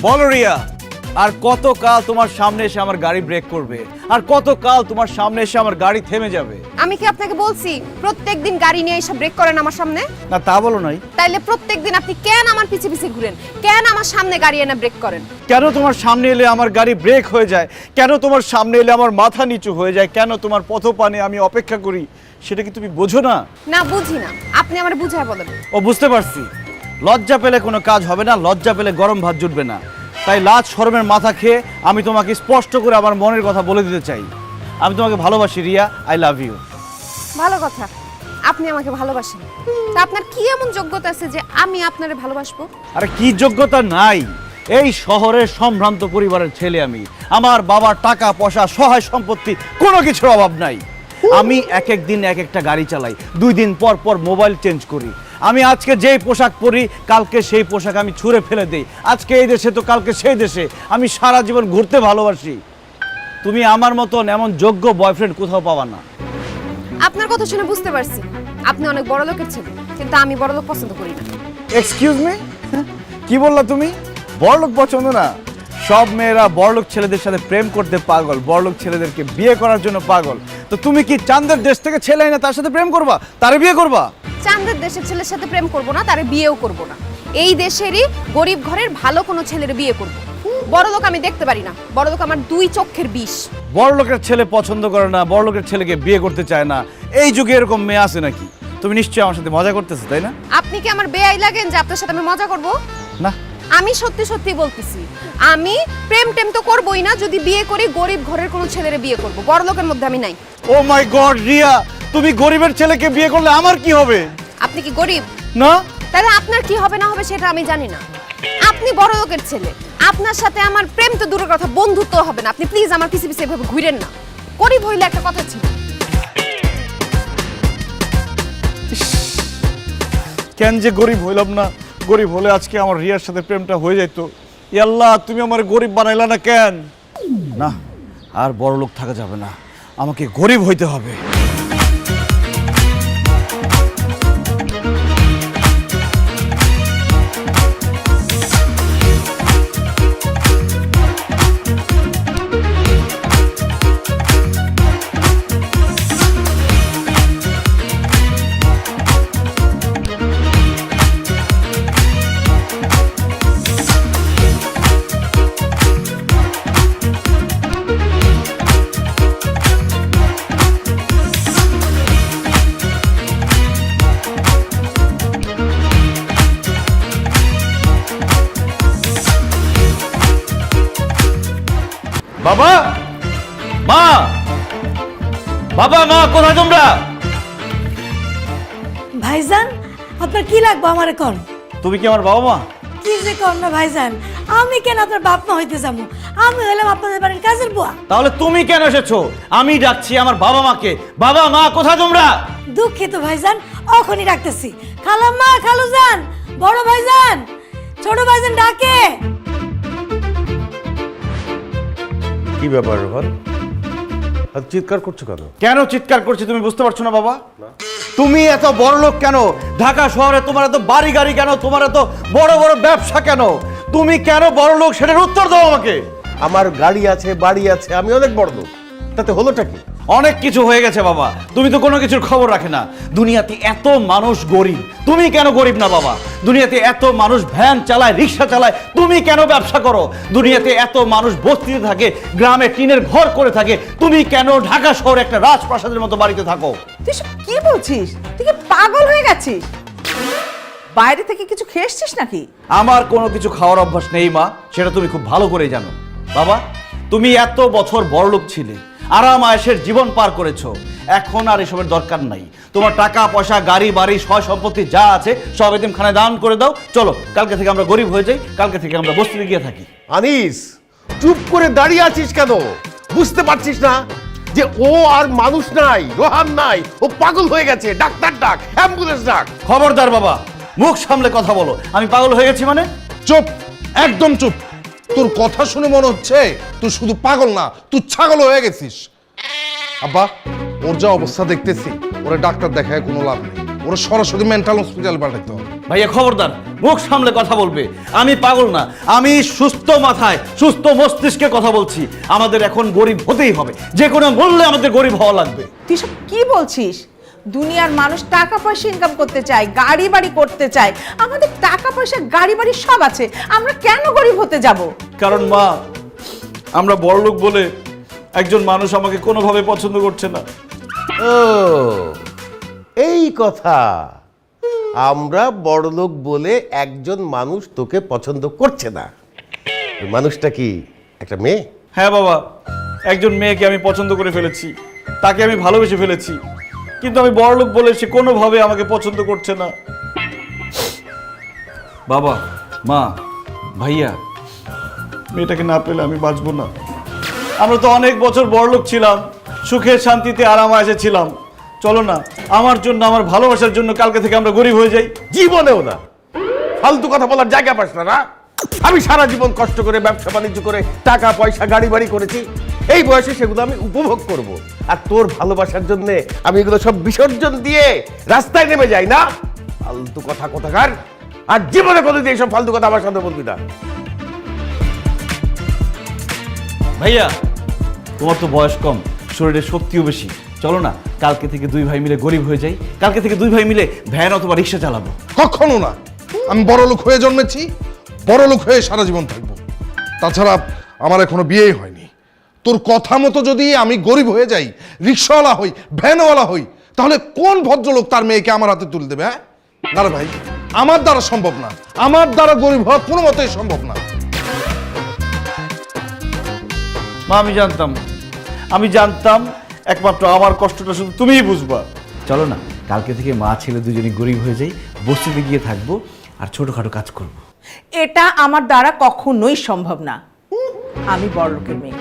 বলো রিয়া, আর কত কাল তোমার সামনে এসে আমার গাড়ি ব্রেক করবে? আর কত কাল তোমার সামনে এসে আমার গাড়ি থেমে যাবে? আমি কি আপনাকে বলছি প্রত্যেকদিন গাড়ি নিয়ে এসে ব্রেক করেন আমার সামনে? না তা বলো নাই। তাইলে প্রত্যেকদিন আপনি কেন আমার পিছে পিছে ঘুরেন? কেন আমার সামনে গাড়ি এনে ব্রেক করেন? কেন তোমার সামনে এলে আমার গাড়ি ব্রেক হয়ে যায়? কেন তোমার সামনে এলে আমার মাথা নিচু হয়ে যায়? কেন তোমার পথপানে আমি অপেক্ষা করি? সেটা কি তুমি বোঝো না? না বুঝি না, আপনি আমারে বুঝায় বলেন। ও বুঝতে পারছি, লজ্জা পেলে কোনো কাজ হবে না, লজ্জা পেলে গরম ভাত জুটবে না। তাই লাজ শরমের মাথা খেয়ে আমি তোমাকে স্পষ্ট করে আমার মনের কথা বলে দিতে চাই। আমি তোমাকে ভালোবাসি রিয়া, আই লাভ ইউ। ভালো কথা, আপনি আমাকে ভালোবাসেন। তা আপনার কি এমন যোগ্যতা আছে যে আমি আপনারে ভালোবাসবো? আরে কি যোগ্যতা নাই? এই শহরের সম্ভ্রান্ত পরিবারের ছেলে আমি। আমার বাবার টাকা পয়সা সহায় সম্পত্তি কোনো কিছুর অভাব নাই। আমি এক এক দিন এক একটা গাড়ি চালাই, 2 দিন পর পর মোবাইল চেঞ্জ করি। আমি আজকে যেই পোশাক পরি কালকে সেই পোশাক আমি ছুঁড়ে ফেলে দেই। আজকে এই দেশে তো কালকে সেই দেশে। আমি সারা জীবন ঘুরতে ভালোবাসি। তুমি আমার মতন এমন যোগ্য বয়ফ্রেন্ড কোথাও পাবা না। আপনার কথা শুনে বুঝতে পারছি আপনি অনেক বড় লোকের ছেলে, কিন্তু আমি বড় লোক পছন্দ করি না। এক্সকিউজ মি, কি বললা তুমি? বড়লোক পছন্দ না? সব মেয়েরা বড়লোক ছেলেদের সাথে প্রেম করতে পাগল, বড়লোক ছেলেদেরকে বিয়ে করার জন্য পাগল। তো তুমি কি চাঁদের দেশ থেকে ছেলে না তার সাথে প্রেম করবা, তারে বিয়ে করবা? চাঁদের দেশের ছেলের সাথে প্রেম করব না, তারে বিয়েও করব না। এই দেশেরই গরিব ঘরের ভালো কোনো ছেলের বিয়ে করব। বড় লোক আমি দেখতে পারি না, বড় লোক আমার 2 চোখের বিষ। বড়লোকের ছেলে পছন্দ করে না, বড়লোকের ছেলেকে বিয়ে করতে চায় না, এই যুগে এরকম মেয়ে আছে নাকি? তুমি নিশ্চয়ই আমার সাথে মজা করতেছো, তাই না? আপনি কি আমার বেয়াই লাগেন যে আপনার সাথে আমি মজা করব? না, আমি সত্যি সত্যি বলতেছি, আমি প্রেম টেম তো করবই না। যদি বিয়ে করি গরিব ঘরের কোনো ছেলেরে বিয়ে করব, বড় লোকের মধ্যে আমি নাই। ও মাই গড রিয়া, তুমি গরিবের ছেলেকে বিয়ে করলে আমার কি হবে? আপনি কি গরিব? না। তাহলে আপনার কি হবে না হবে সেটা আমি জানি না। আপনি বড় লোকের ছেলে, আপনার সাথে আমার প্রেম তো দূরের কথা, বন্ধুত্ব হবে না। আপনি প্লিজ আমার পিছে পিছে এভাবে ঘুরেন না। গরিব হইলে একটা কথা ছিল। কেন যে গরিব হইলাম না? গরিব হলে আজকে আমার রিয়ার সাথে প্রেমটা হয়ে যেত। আল্লাহ, তুমি আমার গরিব বানাইলা না কেন? না, আর বড় লোক থাকা যাবে না, আমাকে গরিব হইতে হবে। বাবা, মা, বাবা, মা, কোথায় তোমরা? ভাইজান, আপনার কি লাগবে আমারে কোন? তুমি কি আমার বাবা মা? কি যে কোন না ভাইজান, আমি কেন আপনার বাপ মা হইতে যাবো? আমি হলাম আপনাদের বাড়ির কাজের বুয়া। তাহলে তুমি কেন এসেছো? আমি ডাকছি আমার বাবা মাকে। বাবা, মা, কোথায় তোমরা? দুঃখিত ভাইজান, এখনই ডাকতেছি। খালাম্মা, খালুজান, বড় ভাইজান, ছোট ভাইজান ডাকে। কি ব্যাপার রোহন, আর চিৎকার করছো কেন? কেন চিৎকার করছি তুমি বুঝতে পারছো না বাবা? তুমি এত বড় লোক কেন? ঢাকা শহরে তোমার এত বাড়ি গাড়ি কেন? তোমার এত বড় বড় ব্যবসা কেন? তুমি কেন বড় লোক সেটার উত্তর দাও আমাকে। আমার গাড়ি আছে, বাড়ি আছে, আমি অনেক বড় লোক, তাতে হলোটা কি? অনেক কিছু হয়ে গেছে বাবা, তুমি তো কোনো কিছুর খবর রাখে না। দুনিয়াতে এত মানুষ গরিব, তুমি কেন গরিব না বাবা? দুনিয়াতে এত মানুষ ভ্যান চালায়, রিক্সা চালায়, তুমি কেন ব্যবসা করো? দুনিয়াতে এত মানুষ বস্তিতে থাকে, গ্রামে টিনের ঘর করে থাকে, তুমি কেন ঢাকা শহরে একটা রাজপ্রাসাদের মতো বাড়িতে থাকো? তুই সব কি বলছিস? তুই কি পাগল হয়ে গেছিস? বাইরে থেকে কিছু খেয়ে এসছিস নাকি? আমার কোনো কিছু খাওয়ার অভ্যাস নেই মা, সেটা তুমি খুব ভালো করেই জানো। বাবা, তুমি এত বছর বড়লোক ছিলে, আরাম আয়েশের জীবন পার করেছো, এখন আর এসবের দরকার নাই। তোমার টাকা পয়সা, গাড়ি বাড়ি, সয় সম্পত্তি যা আছে সব এতিমখানায় দান করে দাও। চলো, কালকে থেকে আমরা গরিব হয়ে যাই, কালকে থেকে আমরা বস্তিতে গিয়ে থাকি। আনিস, চুপ করে দাঁড়িয়ে আছিস কেন? বুঝতে পারছিস না যে ও আর মানুষ নাই, রোহান নাই, ও পাগল হয়ে গেছে? ডাক্তার ডাক, অ্যাম্বুলেন্স ডাক। খবরদার বাবা, মুখ সামলে কথা বলো। আমি পাগল হয়ে গেছি মানে? চুপ, একদম চুপ। তোর কথা শুনে মনে হচ্ছে তুই শুধু পাগল না, তুই ছাগল হয়ে গেছিস। আব্বা, ওর যা অবস্থা দেখতেছি, ওরা ডাক্তার দেখায় কোনো লাভ নেই, ওরা সরাসরি মেন্টাল হসপিটাল পাঠাতে হবে। ভাইয়া খবরদার, মুখ সামলে কথা বলবে। আমি পাগল না, আমি সুস্থ মাথায় সুস্থ মস্তিষ্কে কথা বলছি। আমাদের এখন গরিব হতেই হবে, যে কোনো মূল্যে আমাদের গরিব হওয়া লাগবে। তুই সব কি বলছিস? দুনিয়ার মানুষ টাকা পয়সা ইনকাম করতে চায়, গাড়ি বাড়ি করতে চায়। আমাদের টাকা পয়সা গাড়ি বাড়ি সব আছে, আমরা কেন গরিব হতে যাব? কারণ মা, আমরা বড়লোক বলে একজন মানুষ আমাকে কোনোভাবে পছন্দ করছে না। ও এই কথা, আমরা বড়লোক বলে একজন মানুষ তোকে পছন্দ করছে না। ওই মানুষটা কি একটা মেয়ে? হ্যাঁ বাবা, একজন মেয়েকে আমি পছন্দ করে ফেলেছি, তাকে আমি ভালোবেসে ফেলেছি, কিন্তু আমি বড়লোক বলে সে কোনোভাবে আমাকে পছন্দ করছে না। বাবা, মা, ভাইয়া, মেয়েটাকে না পেলে আমি বাঁচবো না। আমরা তো অনেক বছর বড়লোক ছিলাম, সুখে শান্তিতে আরামায়েশে ছিলাম। চলো না, আমার জন্য, আমার ভালোবাসার জন্য কালকে থেকে আমরা গরিব হয়ে যাই। জীবনেও না। ফালতু কথা বলার জায়গা পাস না না? আমি সারা জীবন কষ্ট করে ব্যবসা বাণিজ্য করে টাকা পয়সা গাড়ি বাড়ি করেছি। এই বয়সে সেগুলো আমি উপভোগ করব, আর তোর ভালোবাসার জন্য আমি এগুলো সব বিসর্জন দিয়ে রাস্তায় নেমে যাই না? ফালতু কথা কোথাকার। আর জীবনে কোনোদিন এইসব ফালতু কথা আমার সাথে বলবি না। ভাইয়া, তোমার তো বয়স কম, শরীরের শক্তিও বেশি। চলো না, কালকে থেকে দুই ভাই মিলে গরিব হয়ে যাই। কালকে থেকে দুই ভাই মিলে ভ্যান অথবা রিক্সা চালাবো। কখনো না। আমি বড়লোক হয়ে জন্মেছি, বড়লোক হয়ে সারা জীবন থাকবো। তাছাড়া আমার এখনো বিয়েই হয়নি। তোর কথা মতো যদি আমি গরিব হয়ে যাই, রিক্সাওয়ালা হই, ভ্যানওয়ালা হই, তাহলে কোন ভদ্রলোক তার মেয়েকে আমার হাতে তুলে দেবে? হ্যাঁ না রে ভাই, আমার দ্বারা সম্ভব না। আমার দ্বারা গরিব হওয়া কোনো মতেই সম্ভব না। মা, আমি জানতাম একমাত্র আমার কষ্টটা শুধু তুমিই বুঝবা। চলো না, কালকে থেকে মা ছেলে দুজনে গরিব হয়ে যাই, বস্তিতে গিয়ে থাকবো আর ছোটখাটো কাজ করব। এটা আমার দ্বারা কখনোই সম্ভব না। আমি বড়লোকের মেয়ে,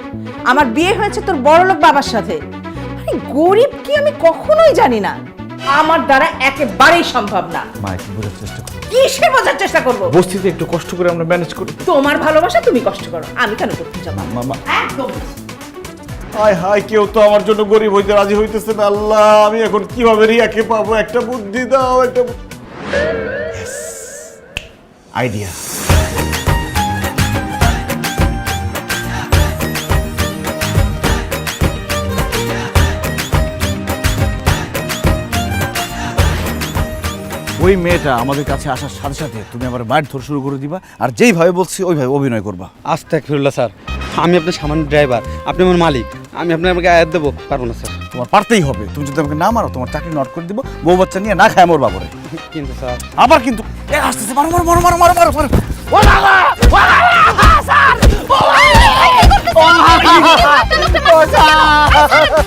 আমার বিয়ে হয়েছে তোর বড়লোক বাবার সাথে। আরে গরিব কি আমি কখনোই জানি না, আমার দ্বারা একেবারেই সম্ভব না। মা, একটু বোঝার চেষ্টা করো। কিসে বোঝার চেষ্টা করবো? বস্তিতে একটু কষ্ট করে আমরা ম্যানেজ করব। তোমার ভালোবাসা তুমি কষ্ট করো, আমি কেন করতে যাবো? মামা, একদম। হায় হায়, কেউ তো আমার জন্য গরিব হইতে রাজি হইতেছে না। আল্লাহ, আমি এখন কিভাবে রিয়াকে পাবো? একটা বুদ্ধি দাও, একটা আইডিয়া। ওই মেয়েটা আমাদের কাছে আসার সাথে সাথে তুমি আমার বাইট ধরে শুরু করে দিবা, আর যেইভাবে বলছি ওইভাবে অভিনয় করবা। আস্তাগফিরুল্লাহ স্যার, আমি আপনার সামান্য ড্রাইভার, আপনি আমার মালিক। আমি আমাকে আয়াত দেবো পারবো না স্যার। তোমার পারতেই হবে। তুমি যদি আমাকে না মারো, তোমার চাকরি নট করে দিব, বউ বাচ্চা নিয়ে না খায় মরবা পরে। কিন্তু স্যার আবার কিন্তু এ আসতেছে, মারো মারো মারো মারো মারো মারো মারো। ও বাবা, ও বাবা, স্যার, ও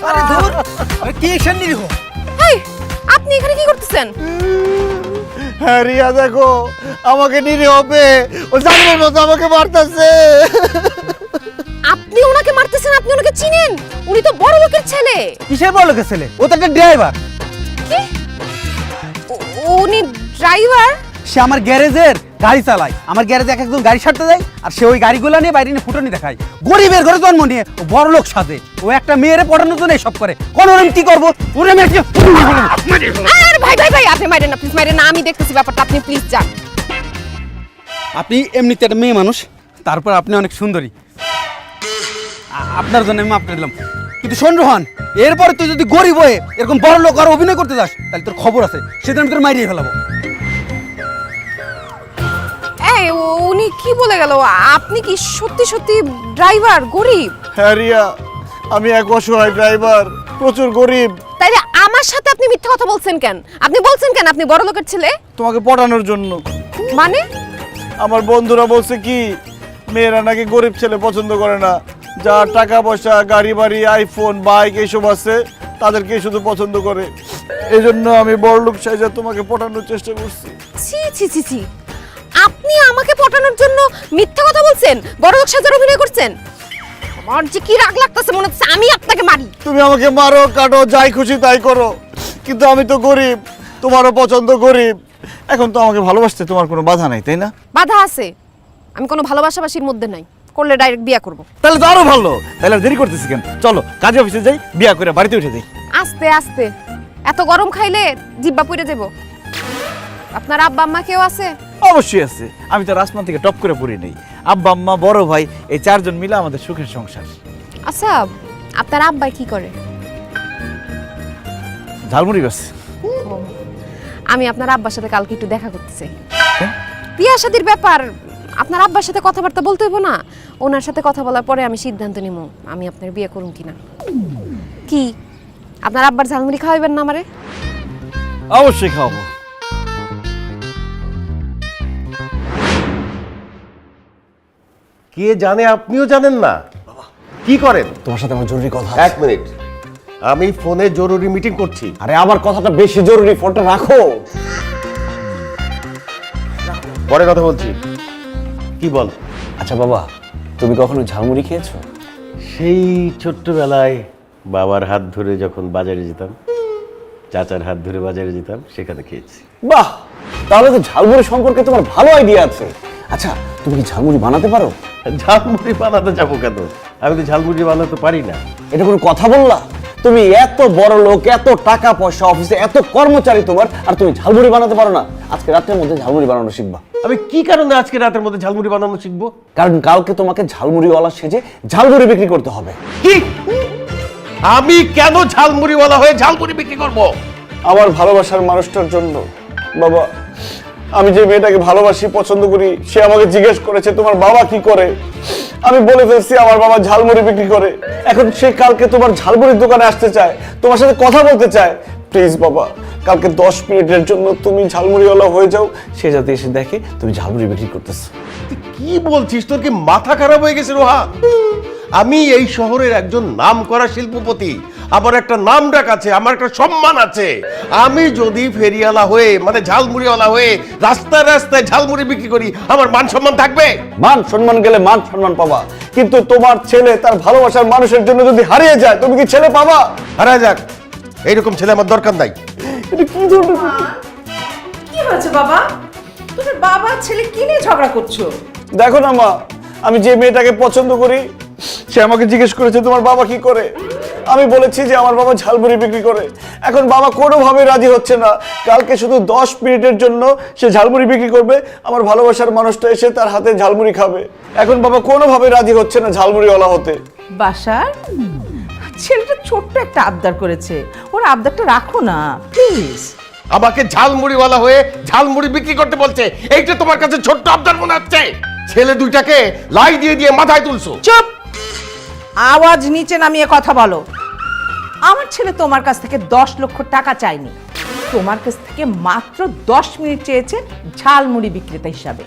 আরে ধুর, কি অ্যাকশন নিলি গো? এই, আপনি এখানে কি করতেছেন? হ্যাঁ রিয়া, দেখো আমাকে নিতে হবে, ও জানবের মতো আমাকে মারতেছে। আপনি ওনাকে মারতেছেন? আপনি ওনাকে চিনেন? উনি তো বড় লোকের ছেলে। কিসের বড় লোকের ছেলে? ও তো একটা ড্রাইভার। কি? উনি ড্রাইভার? সে আমার গ্যারেজের গাড়ি চালায়। আমার গ্যারেজে এক একজন গাড়ি সারতে যায়, আর সে ওই গাড়িগুলো নিয়ে বাইরে নিয়ে ফুটনি দেখায়। গরিবের ঘরে জন্ম নিয়ে ও বড় লোক সাজে। ও একটা মেয়েরে পড়ানোর জন্য এসব করে। কোন আমি কি করবো? ওরে আমি আরে ভাই ভাই ভাই, আপনি মারেন না, প্লিজ মারেন না। আমি দেখতেছি ব্যাপারটা, আপনি প্লিজ যান। আপনি এমনিতে একটা মেয়ে মানুষ, তারপর আপনি অনেক সুন্দরী। আপনার জন্য আমি মাপ করে দিলাম। কিন্তু শোন রোহান, এরপরে তুই যদি গরিব হয়ে এরকম বড় লোক আর অভিনয় করতে যাস, তাহলে তোর খবর আছে, সেদিন আমি তোর মাইরিয়ে ফেলাবো। এই, উনি কি বলে গেল? আপনি কি সত্যি সত্যি ড্রাইভার, গরিব? হ্যাঁ রিয়া, আমি এক অসহায় ড্রাইভার, প্রচুর গরিব। তাইলে আমার সাথে আপনি মিথ্যা কথা বলছেন কেন? আপনি বলছেন কেন আপনি বড় লোকের ছেলে? তোমাকে পটানোর জন্য। মানে? আমার বন্ধুরা বলছে কি, মেয়েরা নাকি গরিব ছেলে পছন্দ করে না, যার টাকা পয়সা, গাড়ি বাড়ি, আইফোন, বাইক এইসব আছে, তাদেরকে শুধু পছন্দ করে। এই জন্য আমি বড়লোক সাইজা তোমাকে পটানোর চেষ্টা করছি। ছি ছি ছি ছি, আপনি আমাকে পটানোর জন্য মিথ্যা কথা বলছেন, বড়লোক সাজার অভিনয় করছেন? আমার যে কি রাগ লাগতেছে, মনে হচ্ছে আমি আপনাকে মারি। তুমি আমাকে মারো, কাটো, যাই খুশি তাই করো, কিন্তু আমি তো গরিব, তোমারও পছন্দ গরিব। এখন তো আমাকে ভালোবাসতে তোমার কোনো বাধা নাই, তাই না? বাধা আছে, আমি কোনো ভালোবাসাবাসির মধ্যে নাই। করলে ডাইরেক্ট বিয়া করব। তাহলে তো আরো ভালো। তাহলে দেরি করতেছি কেন? চলো কাজে অফিসে যাই, বিয়া করে বাড়িতে উঠে যাই। আস্তে আস্তে, এত গরম খাইলে জিব্বা পুড়ে যাব। আপনার আব্বা আম্মা কেউ আছে? অবশ্যই আছে, আমি তো আসমান থেকে টপ করে পড়ি নেই। আব্বা আম্মা বড় ভাই এই চারজন মিলে আমাদের সুখের সংসার। আচ্ছা, আপনার আব্বা কি করে? ঝালমুড়ি গাছ। আমি আপনার আব্বার সাথে কালকে একটু দেখা করতে চাই। বিয়া শাদির ব্যাপার, আপনার আব্বার সাথে কথাবার্তা বলতে হইব না? ওনার সাথে কথা বলার পরে আমি সিদ্ধান্ত নিব আমি আপনার বিয়ে করুম কিনা। কি আপনার আব্বার ঝালমুড়ি খাওয়াইবেন না আমারে? অবশ্যই খাওয়াবো। কে জানে, আপনিও জানেন না? কি করেন? তোমার সাথে আমার জরুরি কথা। এক মিনিট, আমি ফোনে জরুরি মিটিং করছি। আরে আমার কথাটা বেশি জরুরি, ফোনটা রাখো। পরে কথা বলছি। কি বল? আচ্ছা বাবা, তুমি কখনো ঝালমুড়ি খেয়েছো? সেই ছোট্টবেলায় বাবার হাত ধরে যখন বাজারে যেতাম, চাচার হাত ধরে বাজারে যেতাম, সেখানে খেয়েছি। বাহ, তাহলে তো ঝালমুড়ি সম্পর্কে তোমার ভালো আইডিয়া আছে। আচ্ছা, তুমি কি ঝালমুড়ি বানাতে পারো? ঝালমুড়ি বানাতে যাবো কেন? আমি তো ঝালমুড়ি বানাতে পারি না। এটা কোনো কথা বললা? তুমি এত বড় লোক, এত টাকা পয়সা, অফিসে এত কর্মচারী তোমার, আর তুমি ঝালমুড়ি বানাতে পারো না? আজকে রাতের মধ্যে ঝালমুড়ি বানানো শিখবা। আমি কি কারণে আজকে রাতের মধ্যে ঝালমুড়ি বানানো শিখবো? কারণ কালকে তোমাকে ঝালমুড়িওয়ালা সেজে ঝালমুড়ি বিক্রি করতে হবে। কি? আমি কেন ঝালমুড়িওয়ালা হয়ে ঝালমুড়ি বিক্রি করব? আমার ভালোবাসার মানুষটার জন্য। বাবা, আমি যে মেয়েটাকে ভালোবাসি, পছন্দ করি, সে আমাকে জিজ্ঞেস করেছে তোমার বাবা কি করে। আমি বলে ফেলছি আমার বাবা ঝালমুড়ি বিক্রি করে। এখন সে কালকে তোমার ঝালমুড়ির দোকানে আসতে চায়, তোমার সাথে কথা বলতে চায়। প্লিজ বাবা, কালকে 10 মিনিটের জন্য তুমি ঝালমুড়িওয়ালা হয়ে যাও, সে যাতে এসে দেখে তুমি ঝালমুড়ি বিক্রি করতেছো। তুই কি বলছিস? তোর কি মাথা খারাপ হয়ে গেছে রোহা? আমি এই শহরের একজন নামকরা শিল্পপতি, আমার একটা নাম ডাক আছে, আমার একটা সম্মান আছে। আমি যদি ফেরিওয়ালা হয়ে, মানে ঝালমুড়িওয়ালা হয়ে রাস্তায় রাস্তায় ঝালমুড়ি বিক্রি করি, আমার মান সম্মান থাকবে? মান সম্মান গেলে মান সম্মান পাবা, কিন্তু তোমার ছেলে তার ভালোবাসার মানুষের জন্য যদি হারিয়ে যায়, তুমি কি ছেলে পাবা? হারা যাক, এইরকম ছেলে আমার দরকার নাই। এটা কি ধরনের কি হয়েছে বাবা? তুমি বাবা ছেলে কি নিয়ে ঝগড়া করছো? দেখো না মা, আমি যে মেয়েটাকে পছন্দ করি, সে আমাকে জিজ্ঞেস করেছে তোমার বাবা কি করে। আমি বলেছি যে আমার বাবা ঝালমুড়ি বিক্রি করে। এখন বাবা কোনোভাবে রাজি হচ্ছে না। কালকে শুধু 10 মিনিটের জন্য সে ঝালমুড়ি বিক্রি করবে, আমার ভালোবাসার মানুষটা এসে তার হাতে ঝালমুড়ি খাবে। এখন বাবা কোনোভাবে রাজি হচ্ছে না ঝালমুড়িওয়ালা হতে। বাসার ছেলেটা ছোট্ট একটা আবদার করেছে, ওর আবদারটা রাখো না প্লিজ। আমাকে ঝালমুড়িওয়ালা হয়ে ঝালমুড়ি বিক্রি করতে বলছে, এইটা তোমার কাছে ছোট্ট আবদার মনে হচ্ছে? ছেলে দুইটাকে লাই দিয়ে দিয়ে মাথায় তুলছো। চুপ, আওয়াজ নিচে নামিয়ে কথা বলো। আমার ছেলে তোমার কাছ থেকে 10 লক্ষ টাকা চায়নি, তোমার কাছ থেকে মাত্র 10 মিনিট চেয়েছে ঝালমুড়ি বিক্রেতা হিসাবে।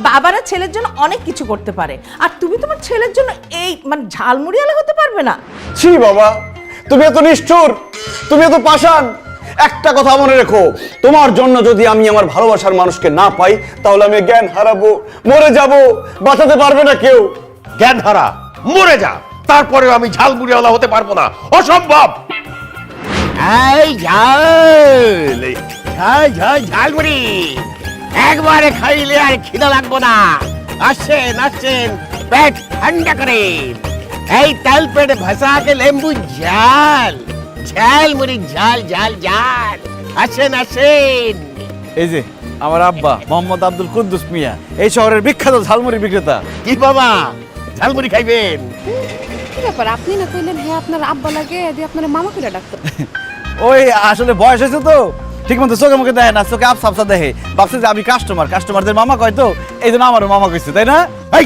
বাবারা ছেলের জন্য অনেক কিছু করতে পারে, আর তুমি তোমার ছেলের জন্য এই মানে ঝালমুড়িওয়ালা হতে পারবে না? ছি বাবা, তুমি এত নিষ্ঠুর, তুমি এত পাষাণ। একটা কথা মনে রেখো, তোমার জন্য যদি আমি আমার ভালোবাসার মানুষকে না পাই, তাহলে আমি জ্ঞান হারাবো, মরে যাব, বাঁচাতে পারবে না কেউ। জ্ঞান হারা, মরে যা, তারপরেও আমি ঝালমুড়িওয়ালা হতে পারবো না, অসম্ভব। এই ঝাল ঝাল ঝাল ঝালমুড়ি একবারে খাইলে আর খিদা লাগবো না। আসছেন আসছেন, পেট ঠান্ডা করে এই তেল পেটে ভাসাকে লেম্বু ঝাল ঝালমুড়ি ঝাল ঝাল ঝাল। আসেন আসেন। এই যে আমার আব্বা মোহাম্মদ আব্দুল কুদ্দুস মিয়া, এই শহরের বিখ্যাত ঝালমুড়ি বিক্রেতা। কি বাবা, ঝালমুড়ি খাইবেন? কি ব্যাপার, আপনি না কইলেন হ্যাঁ আপনার আব্বা লাগে, দিয়ে আপনার মামা কইরা ডাক্তার? ওই আসলে বয়স হয়েছে তো, ঠিক মতো চোখে মুখে দেখে না, চোখে আবসা আবসা দেখে, ভাবছে যে আমি কাস্টমারদের মামা কয় তো, এই জন্য আমারও মামা কইছে, তাই না? এই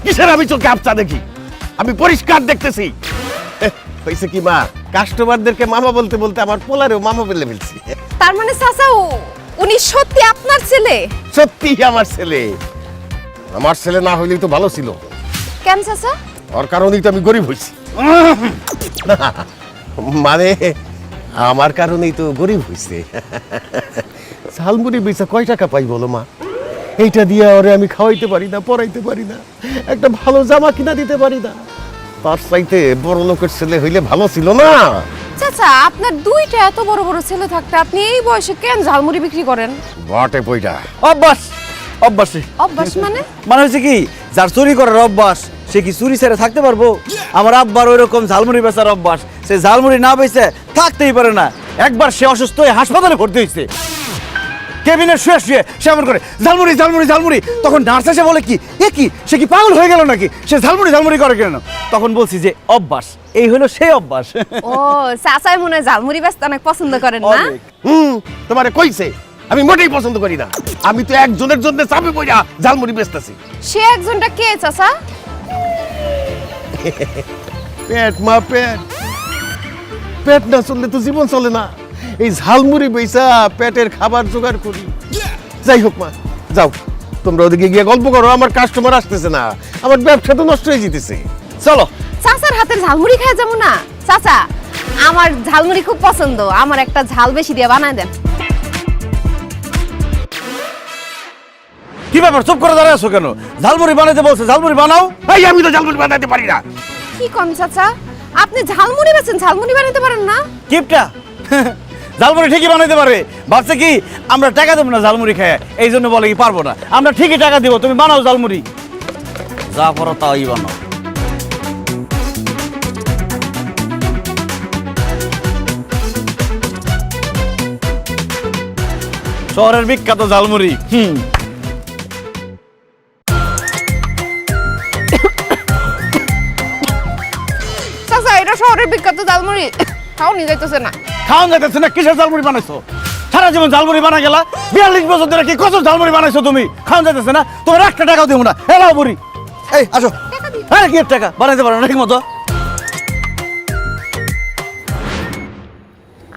কিসের আমি চোখে আপচা দেখি? আমি পরিষ্কার দেখতেছি। হয়েছে কি মা, কাস্টমারদেরকে মামা বলতে বলতে আমার পোলারেও মামা বলে ফেলছি। তার মানে চাচা উনি সত্যি আপনার ছেলে? সত্যি আমার ছেলে। আমার ছেলে না হইলেই তো ভালো ছিল। কেন চাচা? ওর কারণেই তো আমি গরিব হয়েছি। মানে আমার কারণেই তো গরিব হয়েছে। ঝালমুড়ি বেচা কয় টাকা পাই বলো মা? এইটা দিয়ে ওরে আমি খাওয়াইতে পারি না, পড়াইতে পারি না, একটা ভালো জামা কিনা দিতে পারি না। তার চাইতে বড় লোকের ছেলে হইলে ভালো ছিল না? চাচা, আপনার দুইটা এত বড় বড় ছেলে থাকতে আপনি এই বয়সে কেন ঝালমুড়ি বিক্রি করেন? বটে পয়টা অভ্যাস, অভ্যাসে অভ্যাস মানে? মানে হচ্ছে কি, যার চুরি করার অভ্যাস সে কি চুরি ছেড়ে থাকতে পারবো? আমার আব্বার ওই রকম ঝালমুড়ি বেচার অভ্যাস, সে ঝালমুড়ি না বেচে থাকতেই পারে না। একবার সে অসুস্থ হয়ে হাসপাতালে ভর্তি হয়েছে। কেবিনে শুয়ে শুয়ে সে এমন করে ঝালমুড়ি ঝালমুড়ি ঝালমুড়ি। তখন নার্স এসে বলে কি এ কি সে কি পাগল হয়ে গেল নাকি, সে ঝালমুড়ি ঝালমুড়ি করে কেন? তখন বলছি যে অভ্যাস, এই হলো সেই অভ্যাস। ও চাচাই মনে হয় ঝালমুড়ি ব্যস্ত অনেক পছন্দ করেন না? অনেক। তোমারে কইছে আমি মোটেই পছন্দ করি না। আমি তো একজনের জন্য চাপে পড়া ঝালমুড়ি বেচতেছি। সে একজনটা কে চাচা? পেট মা পেট, পেট না চললে তো জীবন চলে না। এই ঝালমুড়ি বেচা পেটের খাবার জোগাড় করি। যাই হোক মা, যাও তোমরা ওদিকে গিয়ে গল্প করো, আমার কাস্টমার আসতেছে না, আমার ব্যবসা তো নষ্ট হয়ে যেতেছে। চলো। চাচার হাতের ঝালমুড়ি খাই যাবো না? চাচা আমার ঝালমুড়ি খুব পছন্দ, আমার একটা ঝাল বেশি দিয়ে বানায় দেন। কি ব্যাপার, চুপ করে দাঁড়ায় আছো কেন? ঝালমুড়ি বানাইতে বলছে, ঝালমুড়ি বানাও। এই আমি তো ঝালমুড়ি বানাতে পারি না। কি কোন চাচা, আপনি ঝালমুড়ি বেচেন, ঝালমুড়ি বানাতে পারেন না? কিপটা ঝালমুড়ি ঠিকই বানাইতে পারে, ভাবছে কি আমরা টাকা দেবো না ঝালমুড়ি খায়, এই জন্য বলে কি পারবো না। আমরা ঠিকই টাকা দিব, তুমি বানাও ঝালমুড়ি, যা করো তাই বানাও। শহরের বিখ্যাত ঝালমুড়ি। চাচা এটা শহরের বিখ্যাত ঝালমুড়ি, খাও নিয়ে যাইতেছে না। খাওয়ান যাইতেছে না, কিসের ঝালমুড়ি বানাইছো? সারা জীবন ঝালমুড়ি বানা গেলা, 42 বছর ধরে কি কত ঝালমুড়ি বানাইছো তুমি? খাওয়ান যাইতেছে না, তোমার একটা টাকাও দেবো না। এলাও বুড়ি, এই আসো। হ্যাঁ কি টাকা বানাইতে পারো না ঠিক মতো?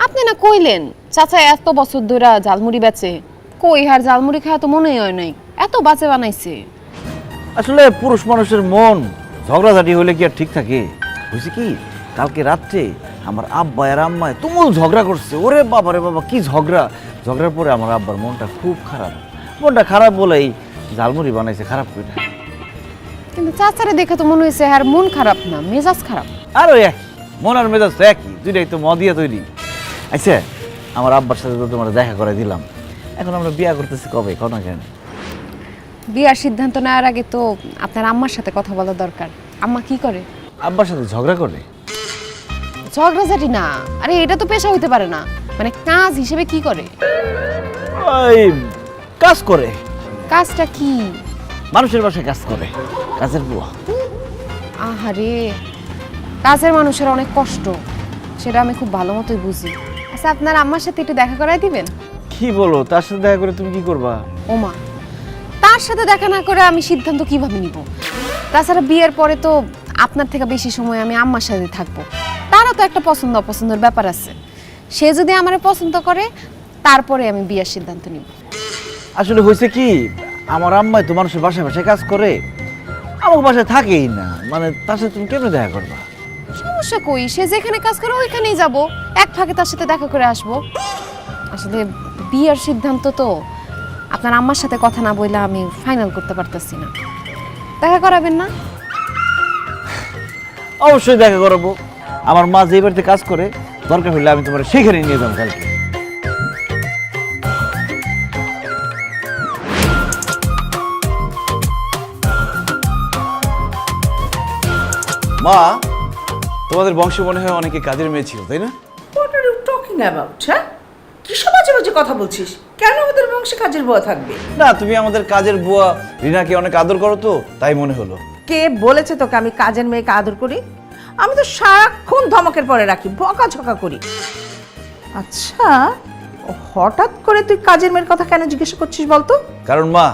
আপনি না কইলেন চাচা এত বছর ধরে ঝালমুড়ি বেচে, কই হার ঝালমুড়ি খাওয়া তো মনেই হয় নাই, এত বাজে বানাইছে। আসলে পুরুষ মানুষের মন ঝগড়াঝাটি হলে কি আর ঠিক থাকে? বুঝছি কি, কালকে রাত্রে আমার আব্বা আর আম্মায় তুমুল ঝগড়া করছে। ওরে বাবা রে বাবা, কি ঝগড়া! ঝগড়ার পরে আমার আব্বার মনটা খুব খারাপ। মনটা খারাপ বলেই ঝালমুড়ি বানাইছে, খারাপ করে। কিন্তু চাচারে দেখে তো মনে হয়েছে আর মন খারাপ না, মেজাজ খারাপ। আর ওই একই মন আর মেজাজ তো একই, দুইটাই তো মদিয়া তৈরি। আচ্ছা, আমার আব্বার সাথে তো তোমার দেখা করে দিলাম, এখন আমরা বিয়া করতেছি কবে, কোনো কেন? বিয়ার সিদ্ধান্ত নেওয়ার আগে তো আপনার আম্মার সাথে কথা বলা দরকার। আম্মা কি করে? আব্বার সাথে ঝগড়া করে? ঝগড়াঝাটি না, আরে এটা তো পেশা হইতে পারে না, মানে কাজ হিসেবে কি করে? ওই কাজ করে। কাজটা কি? মানুষের বাসায় কাজ করে, কাজের বুয়া। আহারে, কাজের মানুষের অনেক কষ্ট, সেটা আমি খুব ভালো মতোই বুঝি। আচ্ছা আপনার আম্মার সাথে একটু দেখা করাই দিবেন? কি বলো, তার সাথে দেখা করে তুমি কি করবা? ওমা, তার সাথে দেখা না করে আমি সিদ্ধান্ত কিভাবে নিব? তাছাড়া বিয়ের পরে তো আপনার থেকে বেশি সময় আমি আম্মার সাথে থাকবো, তারও তো একটা পছন্দ অপছন্দের ব্যাপার আছে। সে যদি আমারে পছন্দ করে তারপরে আমি বিয়ের সিদ্ধান্ত নিব। আসলে হয়েছে কি, আমার আম্মাই তো মানুষের বাসায় বাসায় কাজ করে, আমার বাসায় থাকেই না, মানে তার সাথে তুমি কেমনে দেখা করবা? সমস্যা কই, সে যেখানে কাজ করে ওইখানেই যাব, এক ফাঁকে তার সাথে দেখা করে আসব। আসলে বিয়ের সিদ্ধান্ত তো আপনার আম্মার সাথে কথা না বললে আমি ফাইনাল করতে পারতেছি না। দেখা করাবেন না? অবশ্যই দেখা করবো। আমার মা যে বাড়িতে কাজ করে, দরকার হলে আমি তোমার সেখানে নিয়ে যাবো কালকে। মা, তোমাদের বংশে মনে হয় অনেকে কাজের মেয়ে ছিল, তাই না? What are you talking about? হ্যাঁ, কি সব বাজে বাজে কথা বলছিস? কেন আমাদের বংশে কাজের বুয়া থাকবে? না, তুমি আমাদের কাজের বুয়া রিনাকে অনেক আদর করো তো, তাই মনে হলো। কে বলেছে তোকে আমি কাজের মেয়েকে আদর করি? আমি তো সারাক্ষণ ধমকের পরে রাখি, বকাঝকা করি। আচ্ছা, হঠাৎ করে তুই কাজের মেয়ের কথা কেন জিজ্ঞেস করছিস বলতো? কারণ মা,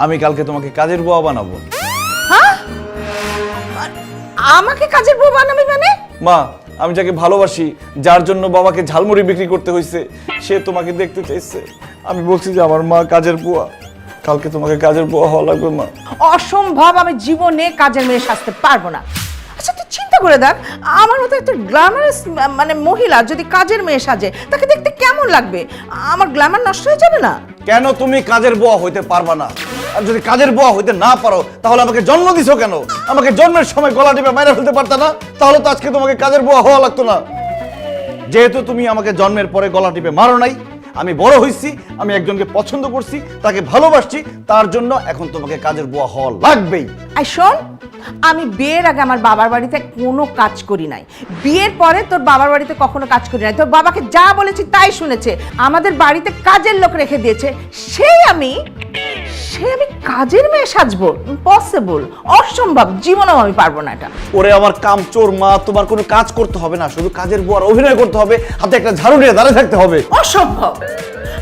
আমি কালকে তোমাকে কাজের বুয়া বানাবো। হ্যাঁ, আমাকে কাজের বউ বানাবি মানে? মা, আমি যাকে ভালোবাসি, যার জন্য বাবাকে ঝালমুড়ি বিক্রি করতে হয়েছে, সে তোমাকে দেখতে চাইছে। আমি বলছি যে আমার মা কাজের বুয়া, কালকে তোমাকে কাজের বুয়া হওয়া লাগবে মা। অসম্ভব, আমি জীবনে কাজের মেয়ে সাজতে পারবো না। আচ্ছা তুই চিন্তা করে দেখ, আমার মতো একটা গ্ল্যামারাস মানে মহিলা যদি কাজের মেয়ে সাজে, তাকে দেখতে কেমন লাগবে? আমার গ্ল্যামার নষ্ট হয়ে যাবে না? কেন তুমি কাজের বুয়া হইতে পারবা না? আর যদি কাজের বুয়া হইতে না পারো, তাহলে আমাকে জন্ম দিছো কেন? আমাকে জন্মের সময় গলা টিপে মাইরা ফেলতে পারতা না? তাহলে তো আজকে তোমাকে কাজের বুয়া হওয়া লাগতো না। যেহেতু তুমি আমাকে জন্মের পরে গলা টিপে মারো নাই, আমি বড় হইছি, আমি একজনকে পছন্দ করছি, তাকে ভালোবাসছি, তার জন্য এখন তোমাকে কাজের বুয়া হওয়া লাগবেই। আই শোন, আমি বিয়ের আগে আমার বাবার বাড়িতে কোনো কাজ করি নাই, বিয়ের পরে তোর বাবার বাড়িতে কখনো কাজ করি নাই। তোর বাবাকে যা বলেছি তাই শুনেছে, আমাদের বাড়িতে কাজের লোক রেখে দিয়েছে। সেই আমি কাজের মেয়ে সাজবো? ইম্পসিবল, অসম্ভব, জীবনেও আমি পারবো না এটা। ওরে আমার কামচোর মা, তোমার কোনো কাজ করতে হবে না, শুধু কাজের বুয়ার অভিনয় করতে হবে, হাতে একটা ঝাড়ু নিয়ে দাঁড়িয়ে থাকতে হবে। অসম্ভব।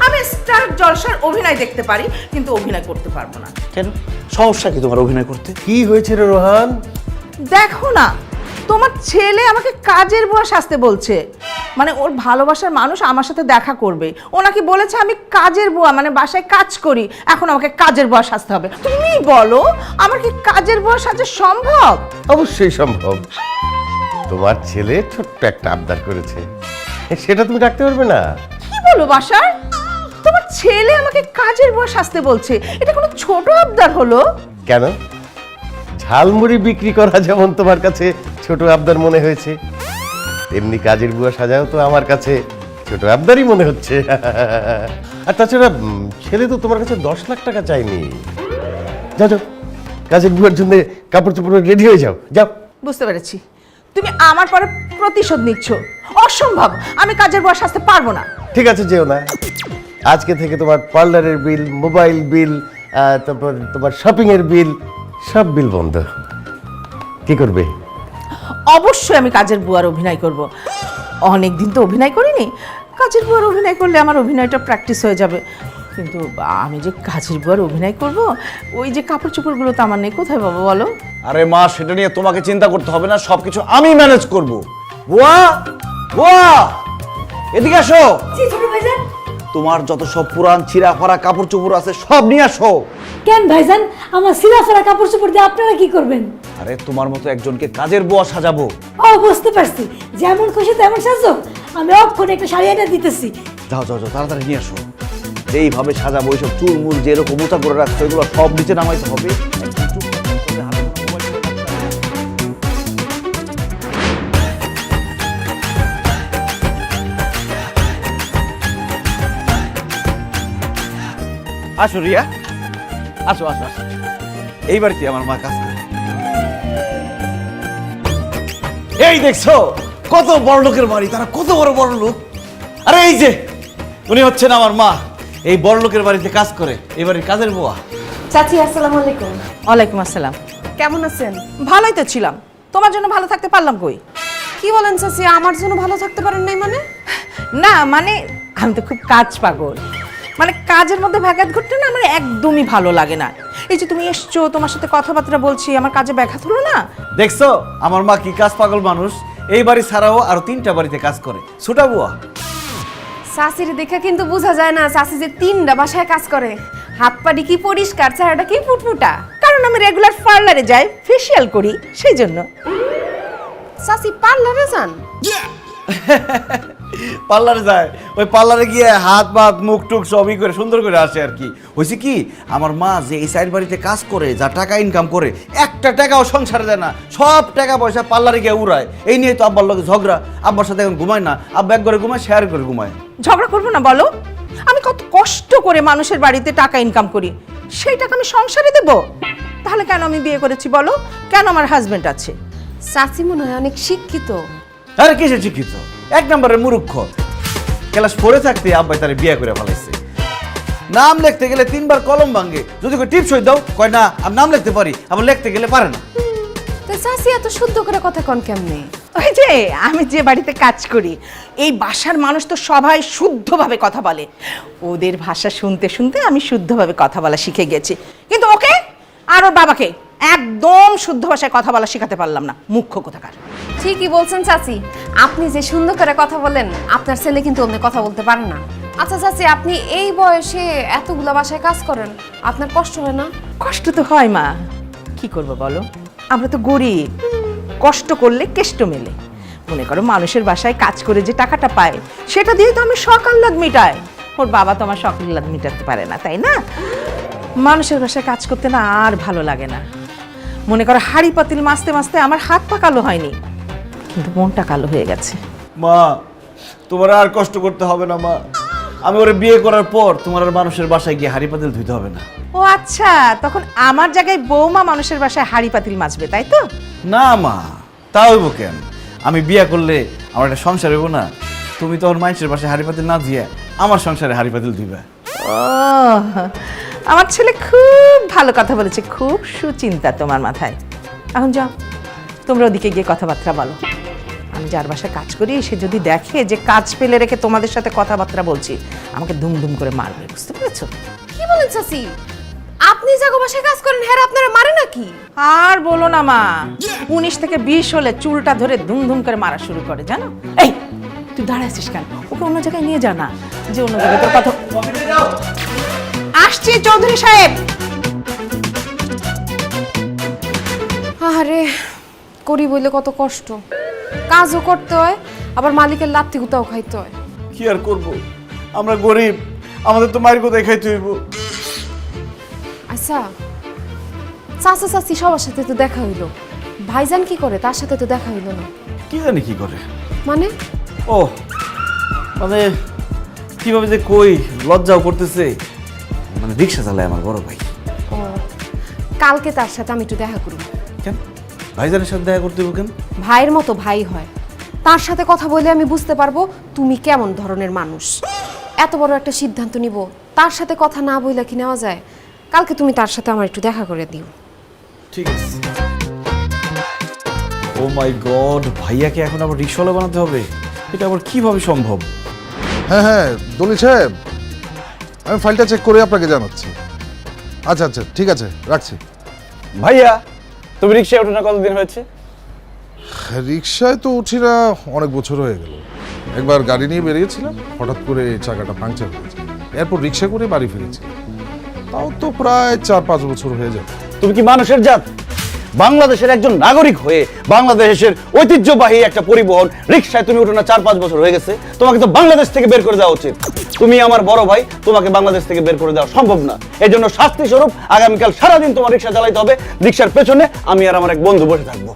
আমি স্টার জলসার অভিনয় দেখতে পারি, কিন্তু অভিনয় করতে পারবো না। কেন, সমস্যা কি তোমার অভিনয় করতে? কি হয়েছে রে রোহান? দেখো না, তোমার ছেলে আমাকে কাজের বুয়া সাজতে বলছে। মানে ওর ভালোবাসার মানুষ আমার সাথে দেখা করবে, ও নাকি বলেছে আমি কাজের বুয়া, মানে বাসায় কাজ করি, এখন আমাকে কাজের বুয়া সাজতে হবে। তুমি বলো, আমার কি কাজের বুয়া সাজা সম্ভব? অবশ্যই সম্ভব। তোমার ছেলে ছোট্ট একটা আবদার করেছে, সেটা তুমি রাখতে পারবে না? কি বলো বাসার? তোমার ছেলে আমাকে কাজের বুয়া সাজতে বলছে, এটা কোনো ছোট আবদার হলো? কেন, ঝালমুড়ি বিক্রি করা যেমন তোমার কাছে ছোট আবদার মনে হয়েছে, এমনি কাজের বুয়া সাজাও তো আমার কাছে ছোট আবদারই মনে হচ্ছে। আর তাছাড়া ছেলে তো তোমার কাছে 10 লাখ টাকা চাইনি। যাও যাও, কাজের বুয়ার জন্য কাপড় চোপড় রেডি হয়ে যাও, যাও। বুঝতে পেরেছি, তুমি আমার পরে প্রতিশোধ নিচ্ছ। অসম্ভব, আমি কাজের বুয়া সাজতে পারবো না। ঠিক আছে, যেও না। আজকে থেকে তোমার পার্লারের বিল, মোবাইল বিল, তারপর তোমার শপিং এর বিল, সব বিল বন্ধ। কি করবে? অবশ্যই আমি কাজের বুয়ার অভিনয় করব। অনেক দিন তো অভিনয় করিনি, কাজের বুয়ার অভিনয় করলে আমার অভিনয়টা প্র্যাকটিস হয়ে যাবে। কিন্তু আমি যে কাজের বুয়ার অভিনয় করব, ওই যে কাপড় চোপড়গুলো তো আমার নেই, কোথায় পাবো বলো? আরে মা, সেটা নিয়ে তোমাকে চিন্তা করতে হবে না, সবকিছু আমি ম্যানেজ করব। বুয়া, বুয়া, এদিকে আসো। জি ছোট ভাইজান। তোমার যত সব পুরান ছিঁড়া ফাড়া কাপড় চোপড় আছে সব নিয়ে আসো। কেন ভাইজান, আমার সিলাফারা কাপড় চোপড় দিয়ে আপনারা কি করবেন? আরে তোমার মতো একজনকে কাজের বুয়া সাজাবো। ও বুঝতে পারছি, যেমন খুশি তেমন সাজো। আমি অক্ষণে একটা শাড়ি এনে দিতেছি। যাও যাও যাও, তাড়াতাড়ি নিয়ে আসো। এইভাবে সাজাবো, ওইসব চুল মুল যেরকম মোটা করে রাখছো এগুলো সব নিচে নামাইতে হবে। আসো রিয়া, আসো আসো আসো। এই বাড়িতে আমার মা কাজ করে। এই দেখছো কত বড় লোকের বাড়ি, তারা কত বড় বড় লোক। আরে এই যে উনি হচ্ছেন আমার মা, এই বড় লোকের বাড়িতে কাজ করে, এই বাড়ির কাজের বুয়া। চাচি আসসালামু আলাইকুম। ওয়ালাইকুম আসসালাম। কেমন আছেন? ভালোই তো ছিলাম, তোমার জন্য ভালো থাকতে পারলাম কই? কি বলেন চাচি, আমার জন্য ভালো থাকতে পারেন নাই মানে? না মানে আমি তো খুব কাজ পাগল, মানে কাজের মধ্যে ব্যাঘাত ঘটলে না আমার একদমই ভালো লাগে না। এই যে তুমি এসছো, তোমার সাথে কথাবার্তা বলছি, আমার কাজে ব্যাঘাত হলো না? দেখছো আমার মা কি কাজ পাগল মানুষ। এই বাড়ি ছাড়াও আরো 3টা বাড়িতে কাজ করে, ছোটা বুয়া। চাচির দেখে কিন্তু বোঝা যায় না চাচি যে 3টা বাসায় কাজ করে। হাত পাটি কি পরিষ্কার, চেহারাটা কি ফুটফুটা। কারণ আমি রেগুলার পার্লারে যাই, ফেসিয়াল করি, সেই জন্য। চাচি পার্লারে যান? পার্লারে যায়, ওই পার্লারে গিয়ে হাত পাত মুখ টুক সবই করে সুন্দর করে আসে আর কি। হয়েছে কি, আমার মা যে এই সাইড বাড়িতে কাজ করে, যা টাকা ইনকাম করে, একটা টাকাও সংসারে দেয় না, সব টাকা পয়সা পার্লারে গিয়ে উড়ায়। এই নিয়ে তো আব্বার লোকে ঝগড়া, আব্বার সাথে এখন ঘুমায় না, আব্বা এক ঘরে ঘুমায়, শেয়ার করে ঘুমায়। ঝগড়া করবো না বলো? আমি কত কষ্ট করে মানুষের বাড়িতে টাকা ইনকাম করি, সেই টাকা আমি সংসারে দেব? তাহলে কেন আমি বিয়ে করেছি বলো? কেন আমার হাজবেন্ড আছে? চাচি মনে হয় অনেক শিক্ষিত। আরে কিসে শিক্ষিত, 1 নম্বরের মূর্খ। ক্লাস 4-এ থাকতে আব্বাই তারে বিয়ে করে ফেলাইছে। নাম লিখতে গেলে 3বার কলম ভাঙে, যদি কই টিপস হই দাও, কয় না আমি নাম লিখতে পারি, আবার লিখতে গেলে পারে না। তো চাচি এত শুদ্ধ করে কথা কন কেমনে? ওই যে আমি যে বাড়িতে কাজ করি, এই বাসার মানুষ তো সবাই শুদ্ধভাবে কথা বলে। ওদের ভাষা শুনতে শুনতে আমি শুদ্ধভাবে কথা বলা শিখে গেছি। কিন্তু ওকে আর ওর বাবাকে একদম শুদ্ধ ভাষায় কথা বলা শেখাতে পারলাম না, মুখ্য কোথাকার। ঠিকই বলছেন চাচি, আপনি যে সুন্দর করে কথা বলেন, আপনার ছেলে কিন্তু অন্য কথা বলতে পারে না। আচ্ছা চাচি, আপনি এই বয়সে এতগুলা বাসায় কাজ করেন, আপনার কষ্ট হয় না? কষ্ট তো হয় মা, কি করবো বলো, আমরা তো গরিব, কষ্ট করলে কেষ্ট মেলে। মনে করো মানুষের বাসায় কাজ করে যে টাকাটা পায়, সেটা দিয়ে তো আমি শখ আহ্লাদ মিটাই। ওর বাবা তো আমার শখ আহ্লাদ মিটাতে পারে না, তাই না? মানুষের বাসায় কাজ করতে না আর ভালো লাগে না। মনে করো হাড়ি পাতিল মাজতে মাজতে আমার হাত পা কালো হয়নি, কিন্তু মনটা কালো হয়ে গেছে। মা, তোমার আর কষ্ট করতে হবে না মা, আমি ওরে বিয়ে করার পর তোমার আর মানুষের বাসায় গিয়ে হাড়ি পাতিল ধুইতে হবে না। ও আচ্ছা, তখন আমার জায়গায় বৌমা মানুষের বাসায় হাড়ি পাতিল মাজবে, তাই তো? না মা, তা হইব কেন? আমি বিয়ে করলে আমার একটা সংসার হইব না? তুমি তখন মানুষের বাসায় হাড়ি পাতিল না দিয়ে আমার সংসারে হাড়ি পাতিল দিবা। ও, আমার ছেলে খুব ভালো কথা বলেছে, খুব সুচিন্তা তোমার মাথায়। এখন যাও, তোমরা ওদিকে গিয়ে কথাবার্তা বলো। আমি যার বাসায় কাজ করি সে যদি দেখে যে কাজ ফেলে রেখে তোমাদের সাথে কথাবার্তা বলছি, আমাকে দুম করে মারবে, বুঝতে পেরেছো? কি বলেন চাচি? আপনি জাগো বাসায় কাজ করেন, হ্যাঁ আপনারা মারে নাকি? আর বলো না মা, 19 থেকে 20 হলে চুলটা ধরে দুম করে মারা শুরু করে, জানো? এই তুই দাঁড়াইছিস কেন? ওকে অন্য জায়গায় নিয়ে যা না, যে অন্য জায়গায় তোর কথা। আসছি চৌধুরী সাহেব। আরে করি বলে কত কষ্ট, কাজও করতে হয়, আবার মালিকের লাত্তি গুতাও খাইতে হয়। কি আর করব, আমরা গরিব, আমাদের তো মায়ের কোথায় খাইতে হইব। আচ্ছা, চাচা চাচি সবার সাথে তো দেখা হইলো, ভাইজান কি করে তার সাথে তো দেখা হইলো না। কি জানি কি করে, মানে? ও মানে কিভাবে যে কই, লজ্জাও করতেছে। মানে রিক্সা চালায় আমার বড় ভাই। ও, কালকে তার সাথে আমি একটু দেখা করব। কেন ভাইজানের সাথে দেখা করতে হইব কেন? ভাইয়ের মতো ভাই হয়, তার সাথে কথা বলে আমি বুঝতে পারবো তুমি কেমন ধরনের মানুষ। এত বড় একটা সিদ্ধান্ত নিব, তার সাথে কথা না বইলে কি নেওয়া যায়? কালকে তুমি তার সাথে আমার একটু দেখা করে দিও। ঠিক আছে। ও মাই গড, ভাইয়াকে এখন আবার রিক্সাওয়ালা বানাতে হবে? এটা আবার কিভাবে সম্ভব? হ্যাঁ দলিল সাহেব, আমি ফাইলটা চেক করে আপনাকে জানাচ্ছি। আচ্ছা আচ্ছা ঠিক আছে, রাখছি। ভাইয়া, তুমি রিক্সায় ওঠো না কতদিন হয়েছে? রিক্সায় তো উঠি না অনেক বছর হয়ে গেল। একবার গাড়ি নিয়ে বেরিয়েছিলাম, হঠাৎ করে চাকাটা পাংচার হয়েছে, এরপর রিক্সা করে বাড়ি ফিরেছি। তাও তো প্রায় 4-5 বছর হয়ে যাবে। তুমি কি মানুষের জাত? বাংলাদেশের একজন নাগরিক হয়ে বাংলাদেশের ঐতিহ্যবাহী একটা পরিবহন রিক্সায় তুমি উঠো না 4-5 বছর হয়ে গেছে? তোমাকে তো বাংলাদেশ থেকে বের করে দেওয়া উচিত। তুমি আমার বড় ভাই, তোমাকে বাংলাদেশ থেকে বের করে দেওয়া সম্ভব না। এই জন্য শাস্তি স্বরূপ আগামীকাল সারাদিন তোমার রিক্সা চালাইতে হবে। রিক্সার পেছনে আমি আর আমার এক বন্ধু বসে থাকবো।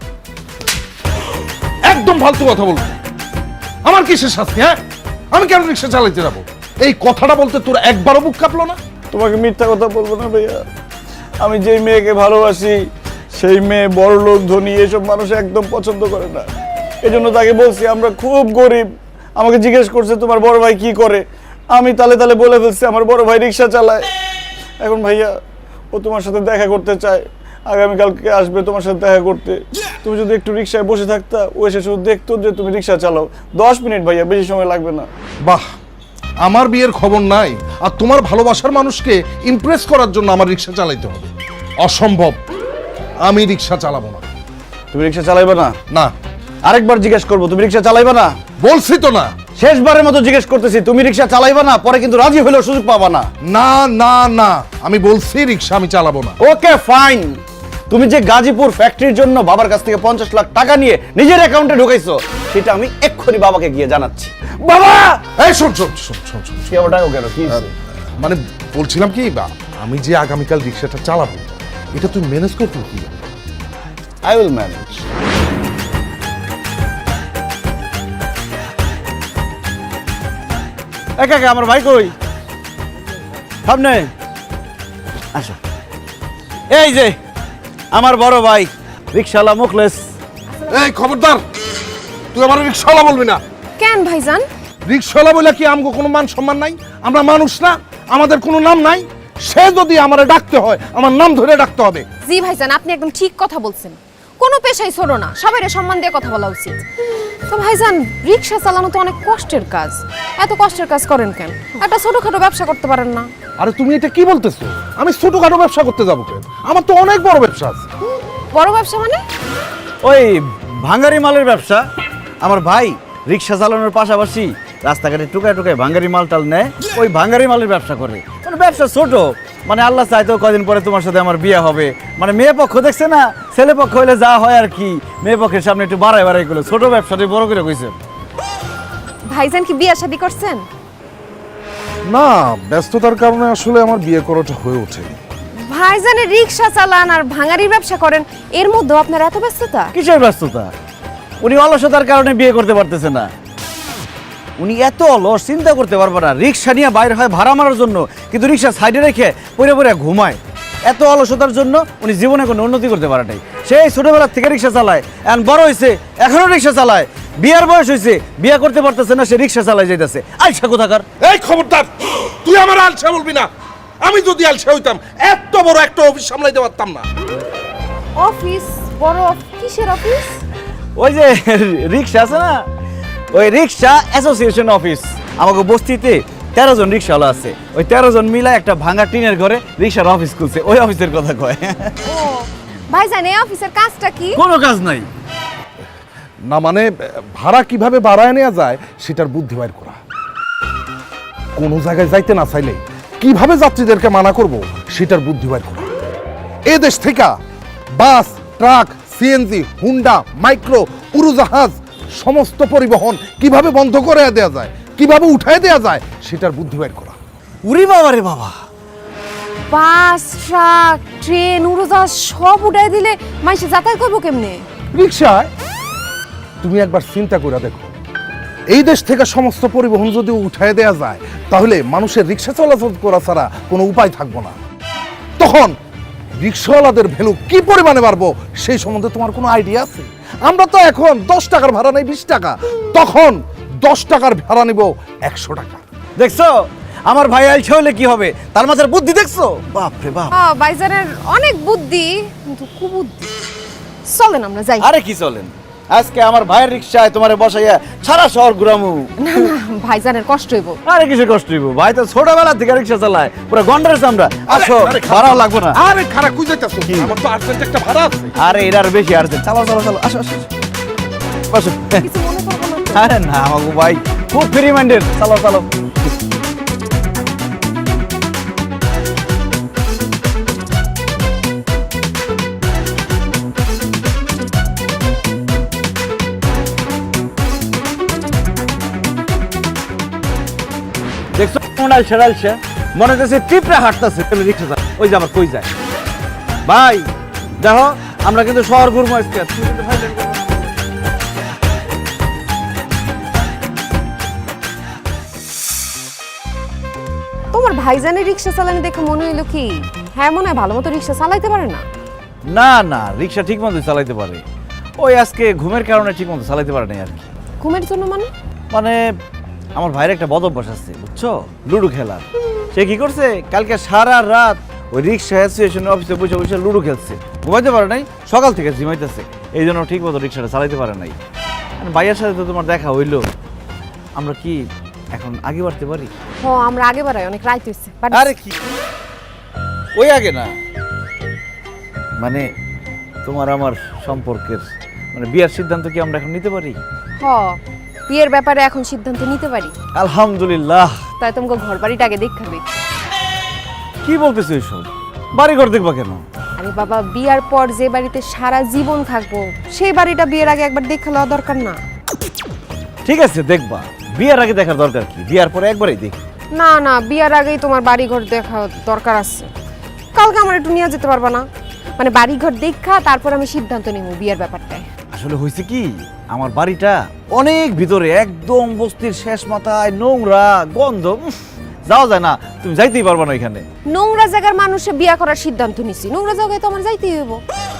একদম ফালতু কথা বলবো না। আমার কিসের শাস্তি? হ্যাঁ, আমি কেন রিক্সা চালাইতে যাবো? এই কথাটা বলতে তোর একবারও বুক কাঁপলো না? তোমাকে মিথ্যা কথা বলবো না ভাইয়া, আমি যেই মেয়েকে ভালোবাসি সেই মেয়ে বড় লোক, ধনী, এসব মানুষ একদম পছন্দ করে না। এই জন্য তাকে বলছি আমরা খুব গরিব। আমাকে জিজ্ঞেস করছে তোমার বড় ভাই কি করে, আমি তালে তালে বলে ফেলছি আমার বড় ভাই রিক্সা চালায়। এখন ভাইয়া ও তোমার সাথে দেখা করতে চায়, আগামীকালকে আসবে তোমার সাথে দেখা করতে। তুমি যদি একটু রিক্সায় বসে থাকতা, ও এসে শুধু দেখতো যে তুমি রিক্সা চালাও। 10 মিনিট ভাইয়া, বেশি সময় লাগবে না। বাহ, আমার বিয়ের খবর নাই আর তোমার ভালোবাসার মানুষকে ইমপ্রেস করার জন্য আমার রিক্সা চালাইতে হবে? অসম্ভব, আমি রিক্সা চালাবো না। তুমি রিক্সা চালাইবে না? না। আরেকবার জিজ্ঞেস করবো, তুমি রিক্সা চালাইবে না? বলছি তো না। শেষবারের মতো জিজ্ঞেস করতেছি, তুমি রিক্সা চালাইবে না? পরে কিন্তু রাজি হলেও সুযোগ পাবা না। না না না, আমি বলছি রিক্সা আমি চালাবো না। Okay fine. তুমি যে গাজীপুর ফ্যাক্টরির জন্য বাবার কাছ থেকে 50 লাখ টাকা নিয়ে নিজের অ্যাকাউন্টে ঢুকাইছো, সেটা আমি এক্ষুনি বাবাকে গিয়ে জানাচ্ছি। বাবা! এই শোন শোন শোন শোন শোন, কি আবার ডাকো কেন? কি হয়েছে? মানে বলছিলাম কি, আমি যে আগামীকাল রিক্সাটা চালাবো, এটা তুই ম্যানেজ করবি কি? I will manage. একা একা আমার ভাই কই? সামনে আসো। এই যে আমার বড় ভাই রিক্সাওয়ালা মুখলেস। এই খবরদার, তুই আমার রিক্সাওয়ালা বলবি না। কেন ভাইজান? রিক্সাওয়ালা বলে কি আমগো কোনো মান সম্মান নাই? আমরা মানুষ না? আমাদের কোনো নাম নাই? সে যদি আমারে ডাকতে হয়, আমার নাম ধরে ডাকতে হবে। জি ভাইজান, আপনি একদম ঠিক কথা বলছেন। কোনো পেশাই ছোট না, সবাইরে সম্মান দিয়ে কথা বলা উচিত। তো ভাইজান, রিক্সা চালানো তো অনেক কষ্টের কাজ। এত কষ্টের কাজ করেন কেন? একটা ছোটখাটো ব্যবসা করতে পারেন না? আরে তুমি এটা কি বলতেছো? আমি ছোটখাটো ব্যবসা করতে যাবো কেন? আমার তো অনেক বড় ব্যবসা আছে। বড় ব্যবসা মানে? ওই ভাঙ্গারি মালের ব্যবসা। আমার ভাই রিক্সা চালানোর পাশাপাশি রাস্তাঘাটে টুকায় টুকায় ভাঙ্গারি মাল টাল নেয়, ওই ভাঙ্গারি মালের ব্যবসা করে। মানে ব্যবসা ছোট, মানে আল্লাহ চাইতো কদিন পরে তোমার সাথে আমার বিয়ে হবে। মানে মেয়ে পক্ষ দেখছে না, ছেলে পক্ষ হইলে যা হয় আর কি, মেয়ে পক্ষের সামনে একটু বাড়াই বাড়াই করলো, ছোট ব্যবসাটাই বড় করে কইছে। ভাইজান কি বিয়ে শাদী করছেন? না, ব্যস্ততার কারণে আসলে আমার বিয়ে করাটা হয়ে ওঠেনি। ভাইজানের রিক্সা চালান আর ভাঙারির ব্যবসা করেন, এর মধ্যে আপনার এত ব্যস্ততা? কিসের ব্যস্ততা? উনি অলসতার কারণে বিয়ে করতে পারতেছে না। উনি এত অলস, চিন্তা করতে পারবে না। রিক্সা নিয়ে বাইরে হয় ভাড়া মারার জন্য, কিন্তু রিক্সা সাইডে রেখে পরে পরে ঘুমায়। এত অলসতার জন্য উনি জীবনে কোনো উন্নতি করতে পারে নাই। সেই ছোটবেলার থেকে রিক্সা চালায়, এখন বড় হয়েছে এখনো রিক্সা চালায়। বিয়ার বয়স হয়েছে, বিয়া করতে পারতেছে না, সে রিক্সা চালায় যাইতেছে। আইসা কোথাকার! এই খবরদার, তুই আমার আলসা বলবি না। আমি যদি আলসা হইতাম এত বড় একটা অফিস সামলাইতে পারতাম না। অফিস? বড় কিসের অফিস? ওই যে রিক্সা আছে না, ওই রিক্সা অ্যাসোসিয়েশন অফিস। আমাকে বস্তিতে 13 জন রিক্সাওয়ালা আছে, ওই 13 জন মিলা একটা ভাঙা টিনের ঘরে রিক্সার অফিস খুলছে। ওই অফিসের কথা কয়। ও ভাইজান, এই অফিসের কাজটা কি? কোনো কাজ নাই। না মানে ভাড়া কিভাবে বাড়ায় নেওয়া যায় সেটার বুদ্ধি বাইর করা। কোনো জায়গায় যাইতে না চাইলে কিভাবে যাত্রীদেরকে মানা করব সেটার বুদ্ধি বাইর করা। এ দেশ থেকে বাস, ট্রাক, সিএনজি, হুন্ডা, মাইক্রো, উড়োজাহাজ সমস্ত পরিবহন কিভাবে বন্ধ করে দেওয়া যায়, কিভাবে উঠায় দেওয়া যায় সেটার বুদ্ধি বাইর করা। উরি বাবা রে বাবা! বাস, ট্রাক, ট্রেন, উড়োজাহাজ সব উঠাই দিলে মানুষ যাতায়াত করবো কেমনে? রিক্সায় তুমি একবার চিন্তা করে দেখো, এই দেশ থেকে সমস্ত পরিবহন যদি উঠায় দেওয়া যায় তাহলে মানুষের রিক্সা চলাচল করা ছাড়া কোনো উপায় থাকবো না। তখন রিক্সাওয়ালাদের ভ্যালু কি পরিমাণে বাড়বো সেই সম্বন্ধে তোমার কোনো আইডিয়া আছে? আমরা তো এখন 10 টাকার ভাড়া নেই 20 টাকা, তখন 10 টাকার ভাড়া নিব 100 টাকা। দেখছো আমার ভাই আইসা হলে কি হবে, তার মাঝে বুদ্ধি দেখছো? বাপ রে বাপ! ভাইজানের অনেক বুদ্ধি, কিন্তু কুবুদ্ধি। চলেন আমরা যাই। আরে কি চলেন, আজকে আমার ভাইয়ের রিক্সায় তোমারে বসাইয়া সারা শহর ঘুরামু। না না, ভাইজানের কষ্ট হইব। আরে কিসের কষ্ট হইব, ভাই তো ছোটবেলা থেকে রিক্সা চালায়, পুরো গন্ডারের চামড়া। আসো, ভাড়া লাগবে না। আরে খারাপ কই যাইতাছো? আমার তো আর্জেন্ট একটা ভাড়া আছে। আরে এটার বেশি আসছে। চালো চালো চালো, আসো আসো বসো। কিছু মনে করবো না তো? আরে না আমাকে ভাই খুব ফ্রি মাইন্ডেড। চালো চালো। দেখছো কেমন আলসা আলসা, মনে হচ্ছে টিপরা হাঁটতেছে রিক্সা চালায়। ওই যে আবার কই যায়। ভাই দেখো, আমরা কিন্তু শহর ঘুরবো আজকে, তুমি কিন্তু ভাই দেখো। তোমার ভাইজানের রিক্সা চালানি দেখে মনে হইলো কি হ্যাঁ মনে হয় ভালো মতো রিক্সা চালাইতে পারে না? না না, রিক্সা ঠিক মতো চালাইতে পারে, ওই আজকে ঘুমের কারণে ঠিক মতো চালাইতে পারে না আর কি। ঘুমের জন্য মানে? মানে আমার ভাইয়ের একটা বদ অভ্যাস আছে বুঝছো, লুডো খেলার। সে কি করছে, কালকে সারা রাত ওই রিক্সা অ্যাসোসিয়েশন অফিসে বসে বসে লুডো খেলছে, ঘুমাইতে পারে নাই, সকাল থেকে ঝিমাইতেছে, এই জন্য ঠিক মতো রিক্সাটা চালাইতে পারে নাই। ভাইয়ের সাথে তো তোমার দেখা হইলো, আমরা কি এখন আগে বাড়তে পারি? ও আমরা আগে বাড়াই, অনেক রাত হইছে। আরে কি ওই আগে না, মানে তোমার আমার সম্পর্কের মানে বিয়ার সিদ্ধান্ত কি আমরা এখন নিতে পারি? হ, বিয়ের ব্যাপারে এখন সিদ্ধান্ত নিতে পারি। আলহামদুলিল্লাহ। তাই তোমাকে ঘর বাড়িটা আগে দেখাবে। কি বলতেছো এইসব? বাড়ি ঘর দেখবা কেন? আরে বাবা, বিয়ার পর যে বাড়িতে সারা জীবন থাকবো সেই বাড়িটা বিয়ের আগে একবার দেখে লওয়া দরকার না? ঠিক আছে দেখবা, বিয়ার আগে দেখার দরকার কি, বিয়ার পরে একবারই দেখি। না না, বিয়ার আগেই তোমার বাড়ি ঘর দেখা দরকার আছে। কালকে আমার একটু নিয়ে যেতে পারবা না? মানে বাড়ি ঘর দেখা তারপর আমি সিদ্ধান্ত নিব বিয়ের ব্যাপারটায়। আসলে হয়েছে কি, আমার বাড়িটা অনেক ভিতরে, একদম বস্তির শেষ মাথায়, নোংরা গন্ধ, যাওয়া যায় না, তুমি যাইতেই পারবা না এখানে। নোংরা জায়গার মানুষে বিয়া করার সিদ্ধান্ত নিছি, নোংরা জায়গায় তো আমার যাইতেই হইব।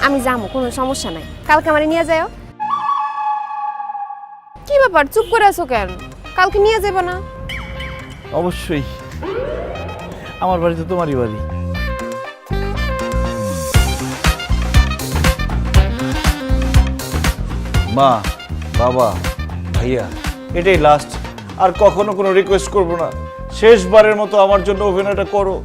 আমি যাবো, কোনো সমস্যা নাই, কালকে আমার নিয়ে যাও। কি ব্যাপার চুপ করে আছো কেন? কালকে নিয়ে যাবে না? অবশ্যই, আমার বাড়ি তো তোমারই বাড়ি। মা, বাবা, ভাইয়া, এটাই লাস্ট, আর কখনো কোনো রিকোয়েস্ট করবো না। শেষবারের মতো আমার জন্য অভিনয়টা করো।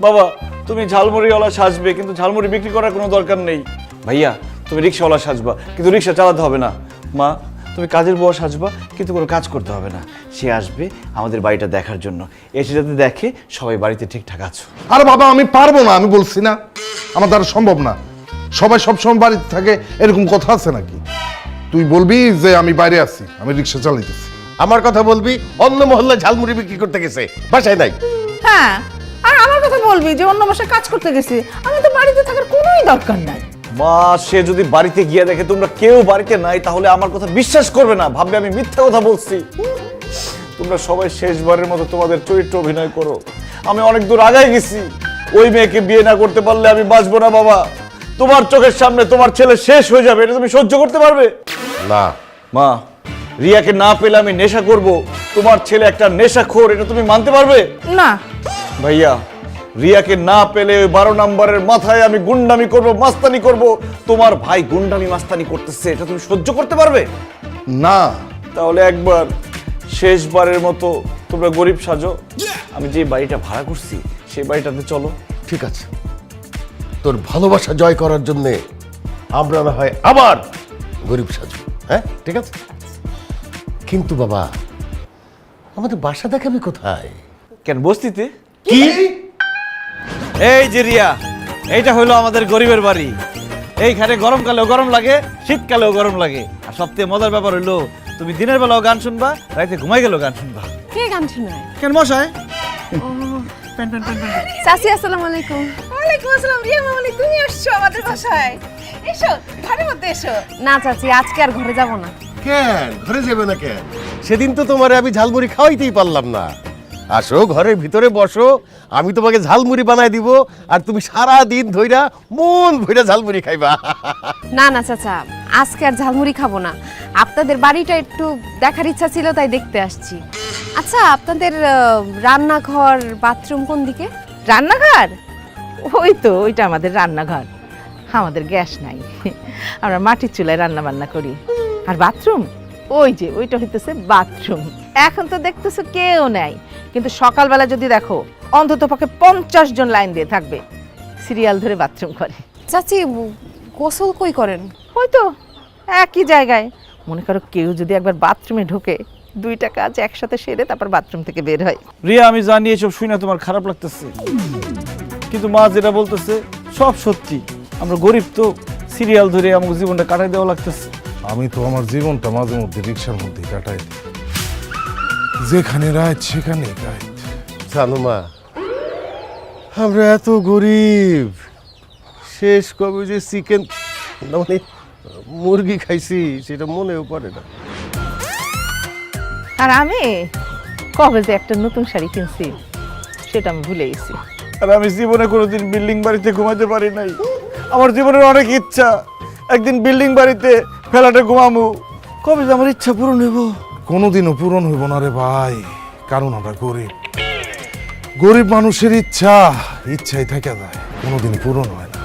বাবা, তুমি ঝালমুড়িওয়ালা সাজবে, কিন্তু ঝালমুড়ি বিক্রি করার কোনো দরকার নেই। ভাইয়া, তুমি রিক্সাওয়ালা সাজবা, কিন্তু রিক্সা চালাতে হবে না। মা, তুমি কাজের বউ সাজবা, কিন্তু কোনো কাজ করতে হবে না। সে আসবে আমাদের বাড়িটা দেখার জন্য, এসে যাতে দেখে সবাই বাড়িতে ঠিকঠাক আছো। আরে বাবা, আমি পারবো না, আমি বলছি না, আমার দ্বারা সম্ভব না। সবাই সবসময় বাড়িতে থাকে এরকম কথা আছে নাকি? তুই বলবি যে আমি বাইরে আছি, আমি রিক্সা চালাইতেছি। আমার কথা বলবি, অন্য মহল্লায় ঝালমুড়ি বিক্রি করতে গেছে, বাসায় নাই। হ্যাঁ, আর আমার কথা বলবি যে অন্য বাসায় কাজ করতে গেছি, আমি তো বাড়িতে থাকার কোনোই দরকার নাই। মা, সে যদি বাড়িতে গিয়ে দেখে তোমরা কেউ বাড়িতে নাই, তাহলে আমার কথা বিশ্বাস করবে না, ভাববে আমি মিথ্যা কথা বলছি। তোমরা সবাই শেষবারের মতো তোমাদের চরিত্র অভিনয় করো। আমি অনেক দূর আগায় গেছি, ওই মেয়েকে বিয়ে না করতে পারলে আমি বাঁচবো না বাবা। তোমার চোখের সামনে তোমার ছেলে শেষ হয়ে যাবে, এটা তুমি সহ্য করতে পারবে? না মা, রিয়াকে না পেলে আমি নেশা করব, তোমার ছেলে একটা নেশাখোর, এটা তুমি মানতে পারবে? না। ভাইয়া, রিয়াকে না পেলে ওই 12 নম্বরের মাথায় আমি গুন্ডামি করব, মাস্তানি করব। তোমার ভাই গুন্ডামি মাস্তানি করতেছে, এটা তুমি সহ্য করতে পারবে? না। তাহলে একবার শেষবারের মতো তোমরা গরিব সাজো, আমি যে বাড়িটা ভাড়া করছি সেই বাড়িটাতে চলো। ঠিক আছে, তোর ভালোবাসা জয় করার জন্য আমরা না হয় আবার গরিব সাজু। হ্যাঁ ঠিক আছে, কিন্তু বাবা আমাদের বাসা দেখাবি কোথায়? কেন, বস্তিতে? কি? এই যে রিয়া, এইটা হলো আমাদের গরিবের বাড়ি। এইখানে গরমকালেও গরম লাগে, শীতকালেও গরম লাগে। আর সবথেকে মজার ব্যাপার হলো তুমি দিনের বেলাও গান শুনবা, রাতে ঘুমাই গেলেও গান শুনবা। কে গান শোনায়? কেন মশাই? চাচি আসসালামু আলাইকুম। ওয়ালাইকুম আসসালাম। রিয়া মামনি, তুমি আসছো আমাদের বাসায়? এসো, ঘরের মধ্যে এসো। না চাচি, আজকে আর ঘরে যাব না। কেন ঘরে যাবে না কেন? সেদিন তো তোমার আমি ঝালমুড়ি খাওয়াইতেই পারলাম না। আসো ঘরের ভিতরে বসো, আমি তোমাকে ঝালমুড়ি বানাই দিব, আর তুমি সারা দিন ধইরা মন ভইরা ঝালমুড়ি খাইবা। না না চাচা, আজকে আর ঝালমুড়ি খাবো না। আপনাদের বাড়িটা একটু দেখার ইচ্ছা ছিল, তাই দেখতে আসছি। আচ্ছা, আপনাদের রান্নাঘর বাথরুম কোন দিকে? রান্নাঘর? ওই তো, ওইটা আমাদের রান্নাঘর। আমাদের গ্যাস নাই, আমরা মাটির চুলায় রান্না বান্না করি। আর বাথরুম ওই যে, ওইটা হইতেছে বাথরুম। এখন তো দেখতেছো কেউ নাই, কিন্তু সকালবেলা যদি দেখো অন্তত পক্ষে 50 জন লাইন দিয়ে থাকবে, সিরিয়াল ধরে বাথরুম করে। চাচি, গোসল কই করেন? ওই তো একই জায়গায়। মনে করো কেউ যদি একবার বাথরুমে ঢোকে, 2টা কাজ একসাথে সেরে তারপর বাথরুম থেকে বের হয়। রিয়া, আমি জানি এসব শুনে তোমার খারাপ লাগতেছে, কিন্তু মা যেটা বলতেছে সব সত্যি। আমরা গরিব তো, সিরিয়াল ধরে আমাকে জীবনটা কাটাই দেওয়া লাগতেছে। আমি তো আমার জীবনটা মাঝে মধ্যে রিক্সার মধ্যে কাটাই দিই, যেখানে রাত সেখানে রাত। জানো মা, আমরা এত গরিব, শেষ কবে যে চিকেন মানে মুরগি খাইছি সেটা মনেও পড়ে না। আর আমি কবে যে একটা নতুন শাড়ি কিনছি সেটা আমি ভুলে গেছি। আর আমি জীবনে কোনোদিন বিল্ডিং বাড়িতে ঘুমাতে পারি নাই। আমার জীবনের অনেক ইচ্ছা, একদিন বিল্ডিং বাড়িতে ফ্ল্যাটে ঘুমামু। কবে যে আমার ইচ্ছা পূরণ হইব? কোনোদিনও পূরণ হইব না রে ভাই, কারণ আমরা গরিব। গরিব মানুষের ইচ্ছাই থেকে যায়, কোনোদিন পূরণ হয় না।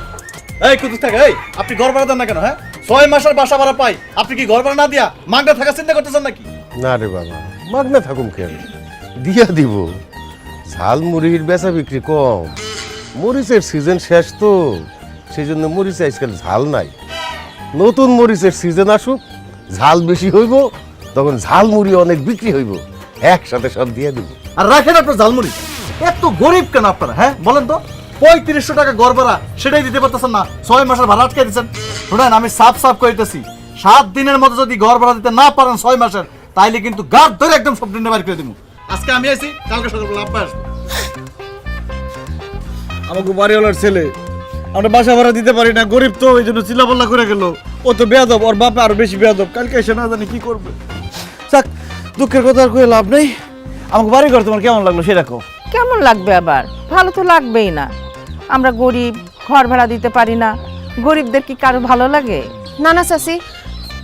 এই কুতুস থাক, এই আপনি ঘর ভাড়া দেন না কেন? হ্যাঁ, 6 মাসের বাসা ভাড়া পাই, আপনি কি ঘর ভাড়া না দিয়া মাগনা থাকা চিন্তা করতেছেন নাকি? না রে বাবা, মাগনা থাকুম কেন, দিয়া দিব। ঝালমুড়ির বেচা বিক্রি কম, মরিচের সিজন শেষ তো, সেই জন্য মরিচে আজকাল ঝাল নাই। নতুন মরিচের সিজন আসুক, ঝাল বেশি হইব, তখন ঝালমুড়ি অনেক বিক্রি হইব, একসাথে সব দিয়ে দিব। আর রাখেন আপনার ঝালমুড়ি। এত গরিব কেন আপনারা? হ্যাঁ বলেন তো, 3500 টাকা ঘর ভাড়া সেটাই দিতে পারতেছেন না, 6 মাসের ভাড়া আটকে দিচ্ছেন। শুনেন, আমি সাফ কইতেছি, 7 দিনের মধ্যে যদি ঘর ভাড়া দিতে না পারেন 6 মাসের, তাইলে কিন্তু গাড় ধরে একদম সব দিনে বাইর করে দিব। আজকে আমি আইছি, কালকে সকালবেলা আব্বা আসবো। আমাকে বাড়িওয়ালার ছেলে, আমরা বাসা ভাড়া দিতে পারি না, গরিব তো, এই জন্য চিল্লাপাল্লা করে গেল। ও তো বেয়াদব, ওর বাপে আরো বেশি বেয়াদব। কালকে এসে না জানি কি করবে। যাক, দুঃখের কথা আর কয়ে লাভ নেই। আমাকে বাড়ি ঘর তোমার কেমন লাগলো সেটা কও। কেমন লাগবে আবার? ভালো তো লাগবেই না। আমরা গরিব, ঘর ভাড়া দিতে পারি না, গরিবদের কি কারো ভালো লাগে? না না চাচি,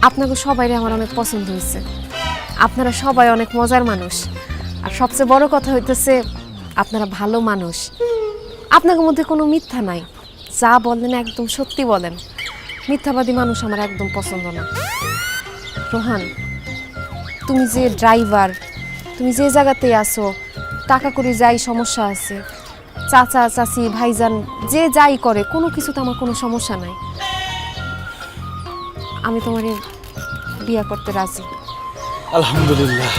আপনাকে সবাইরে আমার অনেক পছন্দ হয়েছে। আপনারা সবাই অনেক মজার মানুষ, আর সবচেয়ে বড় কথা হইতেছে আপনারা ভালো মানুষ। আপনাদের মধ্যে কোনো মিথ্যা নাই, যা বলেন একদম সত্যি বলেন। মিথ্যাবাদী মানুষ আমার একদম পছন্দ না। রোহান, তুমি যে ড্রাইভার, তুমি যে জায়গাতেই আসো, টাকা করে যাই সমস্যা আছে, চাচা চাচি ভাইজান যে যাই করে, কোনো কিছুতে আমার কোনো সমস্যা নাই। আমি তোমার বিয়ে করতে রাজি। আলহামদুলিল্লাহ।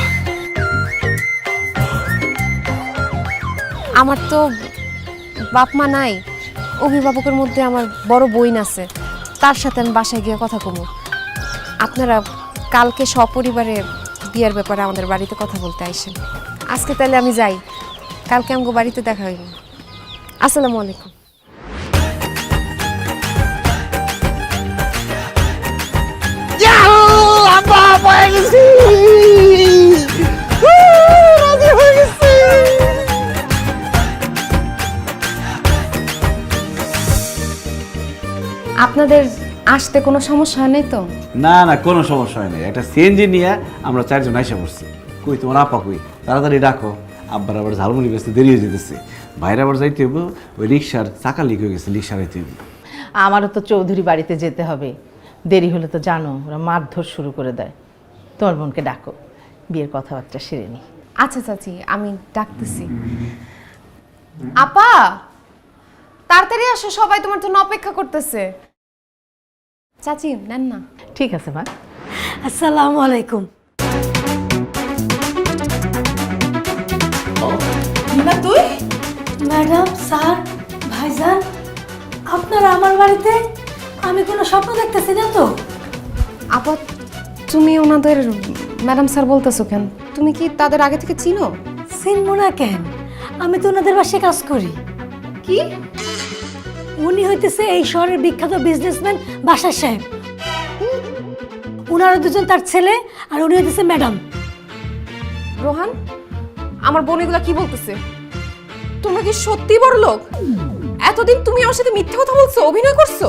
আমার তো বাপ মা নাই, অভিভাবকের মধ্যে আমার বড় বোন আছে, তার সাথে আমি বাসায় গিয়ে কথা কমু। আপনারা কালকে সপরিবারে বিয়ের ব্যাপারে আমাদের বাড়িতে কথা বলতে আইসেন। আজকে তাহলে আমি যাই, কালকে আমাকে বাড়িতে দেখা হইব। আসসালামু আলাইকুম। আমরা পেয়ে গেছি। আপনাদের আসতে কোনো সমস্যা হয় নাই তো? না না, কোনো সমস্যা হয় না। একটা সিএনজি নিয়ে আমরা 4 জন আইসা পড়ছি। কই তোমার আপা কই? তাড়াতাড়ি ডাকো, আব্বার আবার ঝালমুড়ি বেচতে দেরি হয়ে যেতেছে। বাইরে আবার যাইতে হইব, ওই রিক্সার চাকা লিক হয়ে গেছে, রিক্সা রাইতে হইব। আমারও তো চৌধুরী বাড়িতে যেতে হবে, দেরি হলে তো জানো ওরা মারধর শুরু করে দেয়। তোমার বোনকে ডাকো, বিয়ের কথাবার্তা সেরে নি। আচ্ছা চাচি, আমি ডাকতেছি। আপা তাড়াতাড়ি আসো, সবাই তোমার জন্য অপেক্ষা করতেছে। চাচি নেন না। ঠিক আছে মা। আসসালামু আলাইকুম। তুই ম্যাডাম, স্যার, ভাইজান, আপনারা আমার বাড়িতে? আমি কোনো স্বপ্ন দেখতেছি না তো? আপা তুমি ওনাদের ম্যাডাম স্যার বলতেছো কেন? তুমি কি তাদের আগে থেকে চিনো? চিনবো না কেন? আমি তো ওনাদের বাসায় কাজ করি। কি? উনি হইতেছে এই শহরের বিখ্যাত বিজনেসম্যান বাসার সাহেব। ওনারা দুজন তার ছেলে, আর উনি হইতেছে ম্যাডাম। রোহান, আমার বোন এগুলা কি বলতেছে? তোমরা কি সত্যি বড় লোক? এতদিন তুমি আমার সাথে মিথ্যে কথা বলছো, অভিনয় করছো?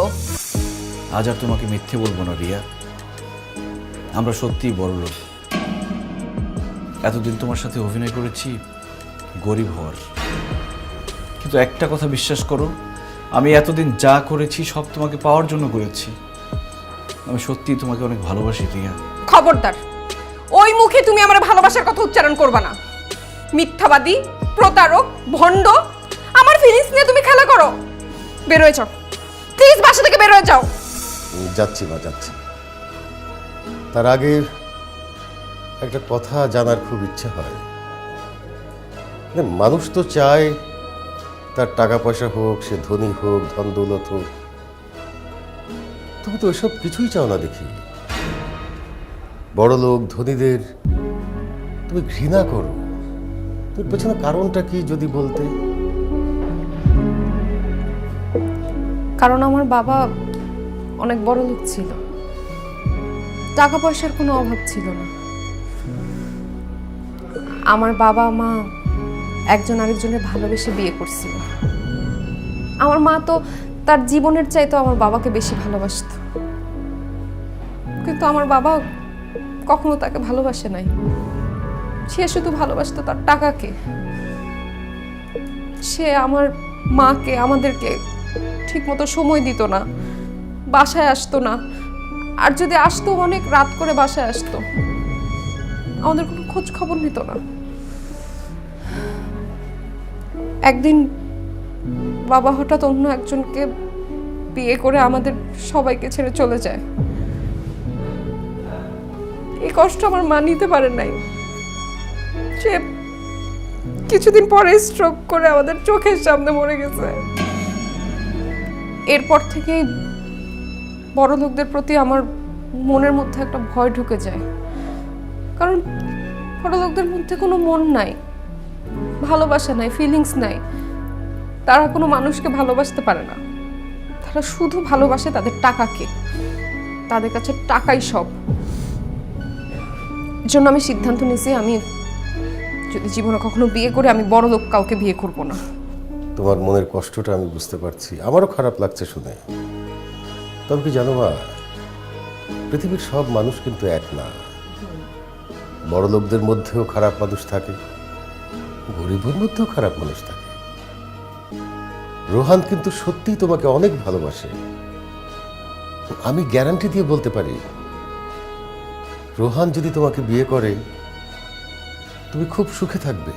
আজ আর তোমাকে মিথ্যে বলবো না রিয়া, আমরা সত্যিই বড় লোক। এতদিন তোমার সাথে অভিনয় করেছি গরিব হওয়ার, কিন্তু একটা কথা বিশ্বাস করো, আমি এতদিন যা করেছি সব তোমাকে পাওয়ার জন্য করেছি। আমি সত্যিই তোমাকে অনেক ভালোবাসি রিয়া। খবরদার, ওই মুখে তুমি আমার ভালোবাসার কথা উচ্চারণ করবা না। মিথ্যাবাদী, প্রতারক, ভণ্ড। আমার ফিলিংস নিয়ে তুমি খেলা করো। বের হয়ে যাও প্লিজ, বাসা থেকে বের হয়ে যাও। যাচ্ছি মা, যাচ্ছি। তার আগে একটা কথা জানার খুব ইচ্ছে হয়। মানুষ তো চায় তার টাকা পয়সা হোক, সে ধনী হোক, ধন দৌলত হোক, তুমি তো ওইসব কিছুই চাও না দেখি। বড় লোক ধনীদের তুমি ঘৃণা করো, তোর পেছনে কারণটা কি যদি বলতে? কারণ আমার বাবা অনেক বড় লোক ছিল, টাকা পয়সার কোনো অভাব ছিল না। আমার বাবা মা একজন আরেকজনের ভালোবেসে বিয়ে করছিল। আমার মা তো তার জীবনের চাইতে আমার বাবাকে বেশি ভালোবাসত, কিন্তু আমার বাবা কখনো তাকে ভালোবাসে নাই। সে শুধু ভালোবাসতো তার টাকাকে। সে আমার মাকে, আমাদেরকে ঠিকমতো সময় দিত না, বাসায় আসতো না, আর যদি আসতো অনেক রাত করে বাসায় আসতো, আমাদের কোনো খোঁজ খবর নিত না। একদিন বাবা হঠাৎ অন্য একজনকে বিয়ে করে আমাদের সবাইকে ছেড়ে চলে যায়। এই কষ্ট আমার মা নিতে পারে নাই। সে কিছুদিন পরে স্ট্রোক করে আমাদের চোখের সামনে মরে গেছে। এরপর থেকেই বড় লোকদের প্রতি আমার মনের মধ্যে একটা ভয় ঢুকে যায়, কারণ বড় লোকদের মধ্যে কোনো মন নাই, ভালোবাসা নাই, ফিলিংস নাই। তারা কোনো মানুষকে ভালোবাসতে পারে না, তারা শুধু ভালোবাসে তাদের টাকাকে। তাদের কাছে টাকাই সব। জন্য আমি সিদ্ধান্ত নিয়েছি, আমি যদি জীবনে কখনো বিয়ে করে আমি বড় লোক কাউকে বিয়ে করব না। তোমার মনের কষ্টটা আমি বুঝতে পারছি, আমারও খারাপ লাগছে শুনে। তবে কি জানো মা, পৃথিবীর সব মানুষ কিন্তু এক না। বড় লোকদের মধ্যেও খারাপ মানুষ থাকে, গরিবের মধ্যেও খারাপ মানুষ থাকে। রোহান কিন্তু সত্যিই তোমাকে অনেক ভালোবাসে। আমি গ্যারান্টি দিয়ে বলতে পারি, রোহান যদি তোমাকে বিয়ে করে তুমি খুব সুখে থাকবে।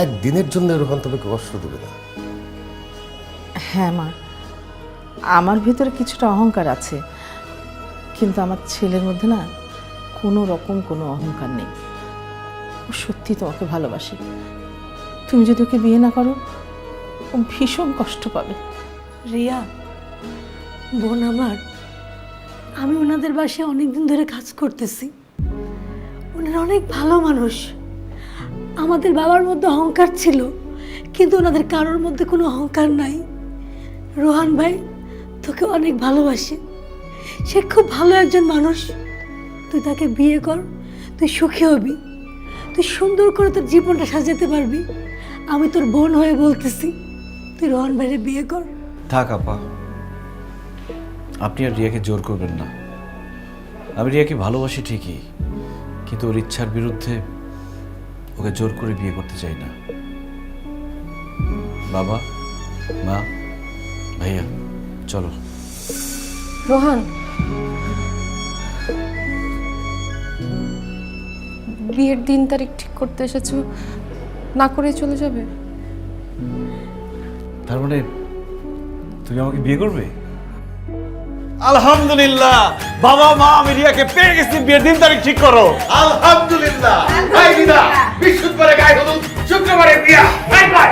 একদিনের জন্য রোহান তোমাকে কষ্ট দেবে না। হ্যাঁ মা, আমার ভিতরে কিছুটা অহংকার আছে, কিন্তু আমার ছেলের মধ্যে না কোনো রকম কোনো অহংকার নেই। ও সত্যি তোমাকে ভালোবাসে। তুমি যদি ওকে বিয়ে না করো, ও ভীষণ কষ্ট পাবে। রিয়া বোন আমার, আমি ওনাদের বাসায় অনেকদিন ধরে কাজ করতেছি। ওনারা অনেক ভালো মানুষ। আমাদের বাবার মধ্যে অহংকার ছিল, কিন্তু ওনাদের কারোর মধ্যে কোনো অহংকার নাই। রোহান ভাই তোকে অনেক ভালোবাসে, সে খুব ভালো একজন মানুষ। তুই তাকে বিয়ে কর, তুই সুখী হবি, তুই সুন্দর করে তোর জীবনটা সাজাতে পারবি। আমি তোর বোন হয়ে বলতেছি, তুই রোহান ভাইয়ের বিয়ে কর। থাক আপা, আপনি আর রিয়াকে জোর করবেন না। আমি রিয়াকে ভালোবাসি ঠিকই, কিন্তু ওর ইচ্ছার বিরুদ্ধে ওকে জোর করে বিয়ে করতে চাই না। বাবা, মা, ভাইয়া, চলো। রোহান, বিয়ের দিন তারিখ ঠিক করতে এসেছো, না করে চলে যাবে? তার মানে তুমি আমাকে বিয়ে করবে? আলহামদুলিল্লাহ বাবা মা আমি রিয়াকে পেয়ে গেছি, বিয়ের দিন তারিখ ঠিক করো। আলহামদুলিল্লাহ। এই দিদা, বৃহস্পতিবারে গায়ে হলুদ, শুক্রবারে বিয়া। Bye bye.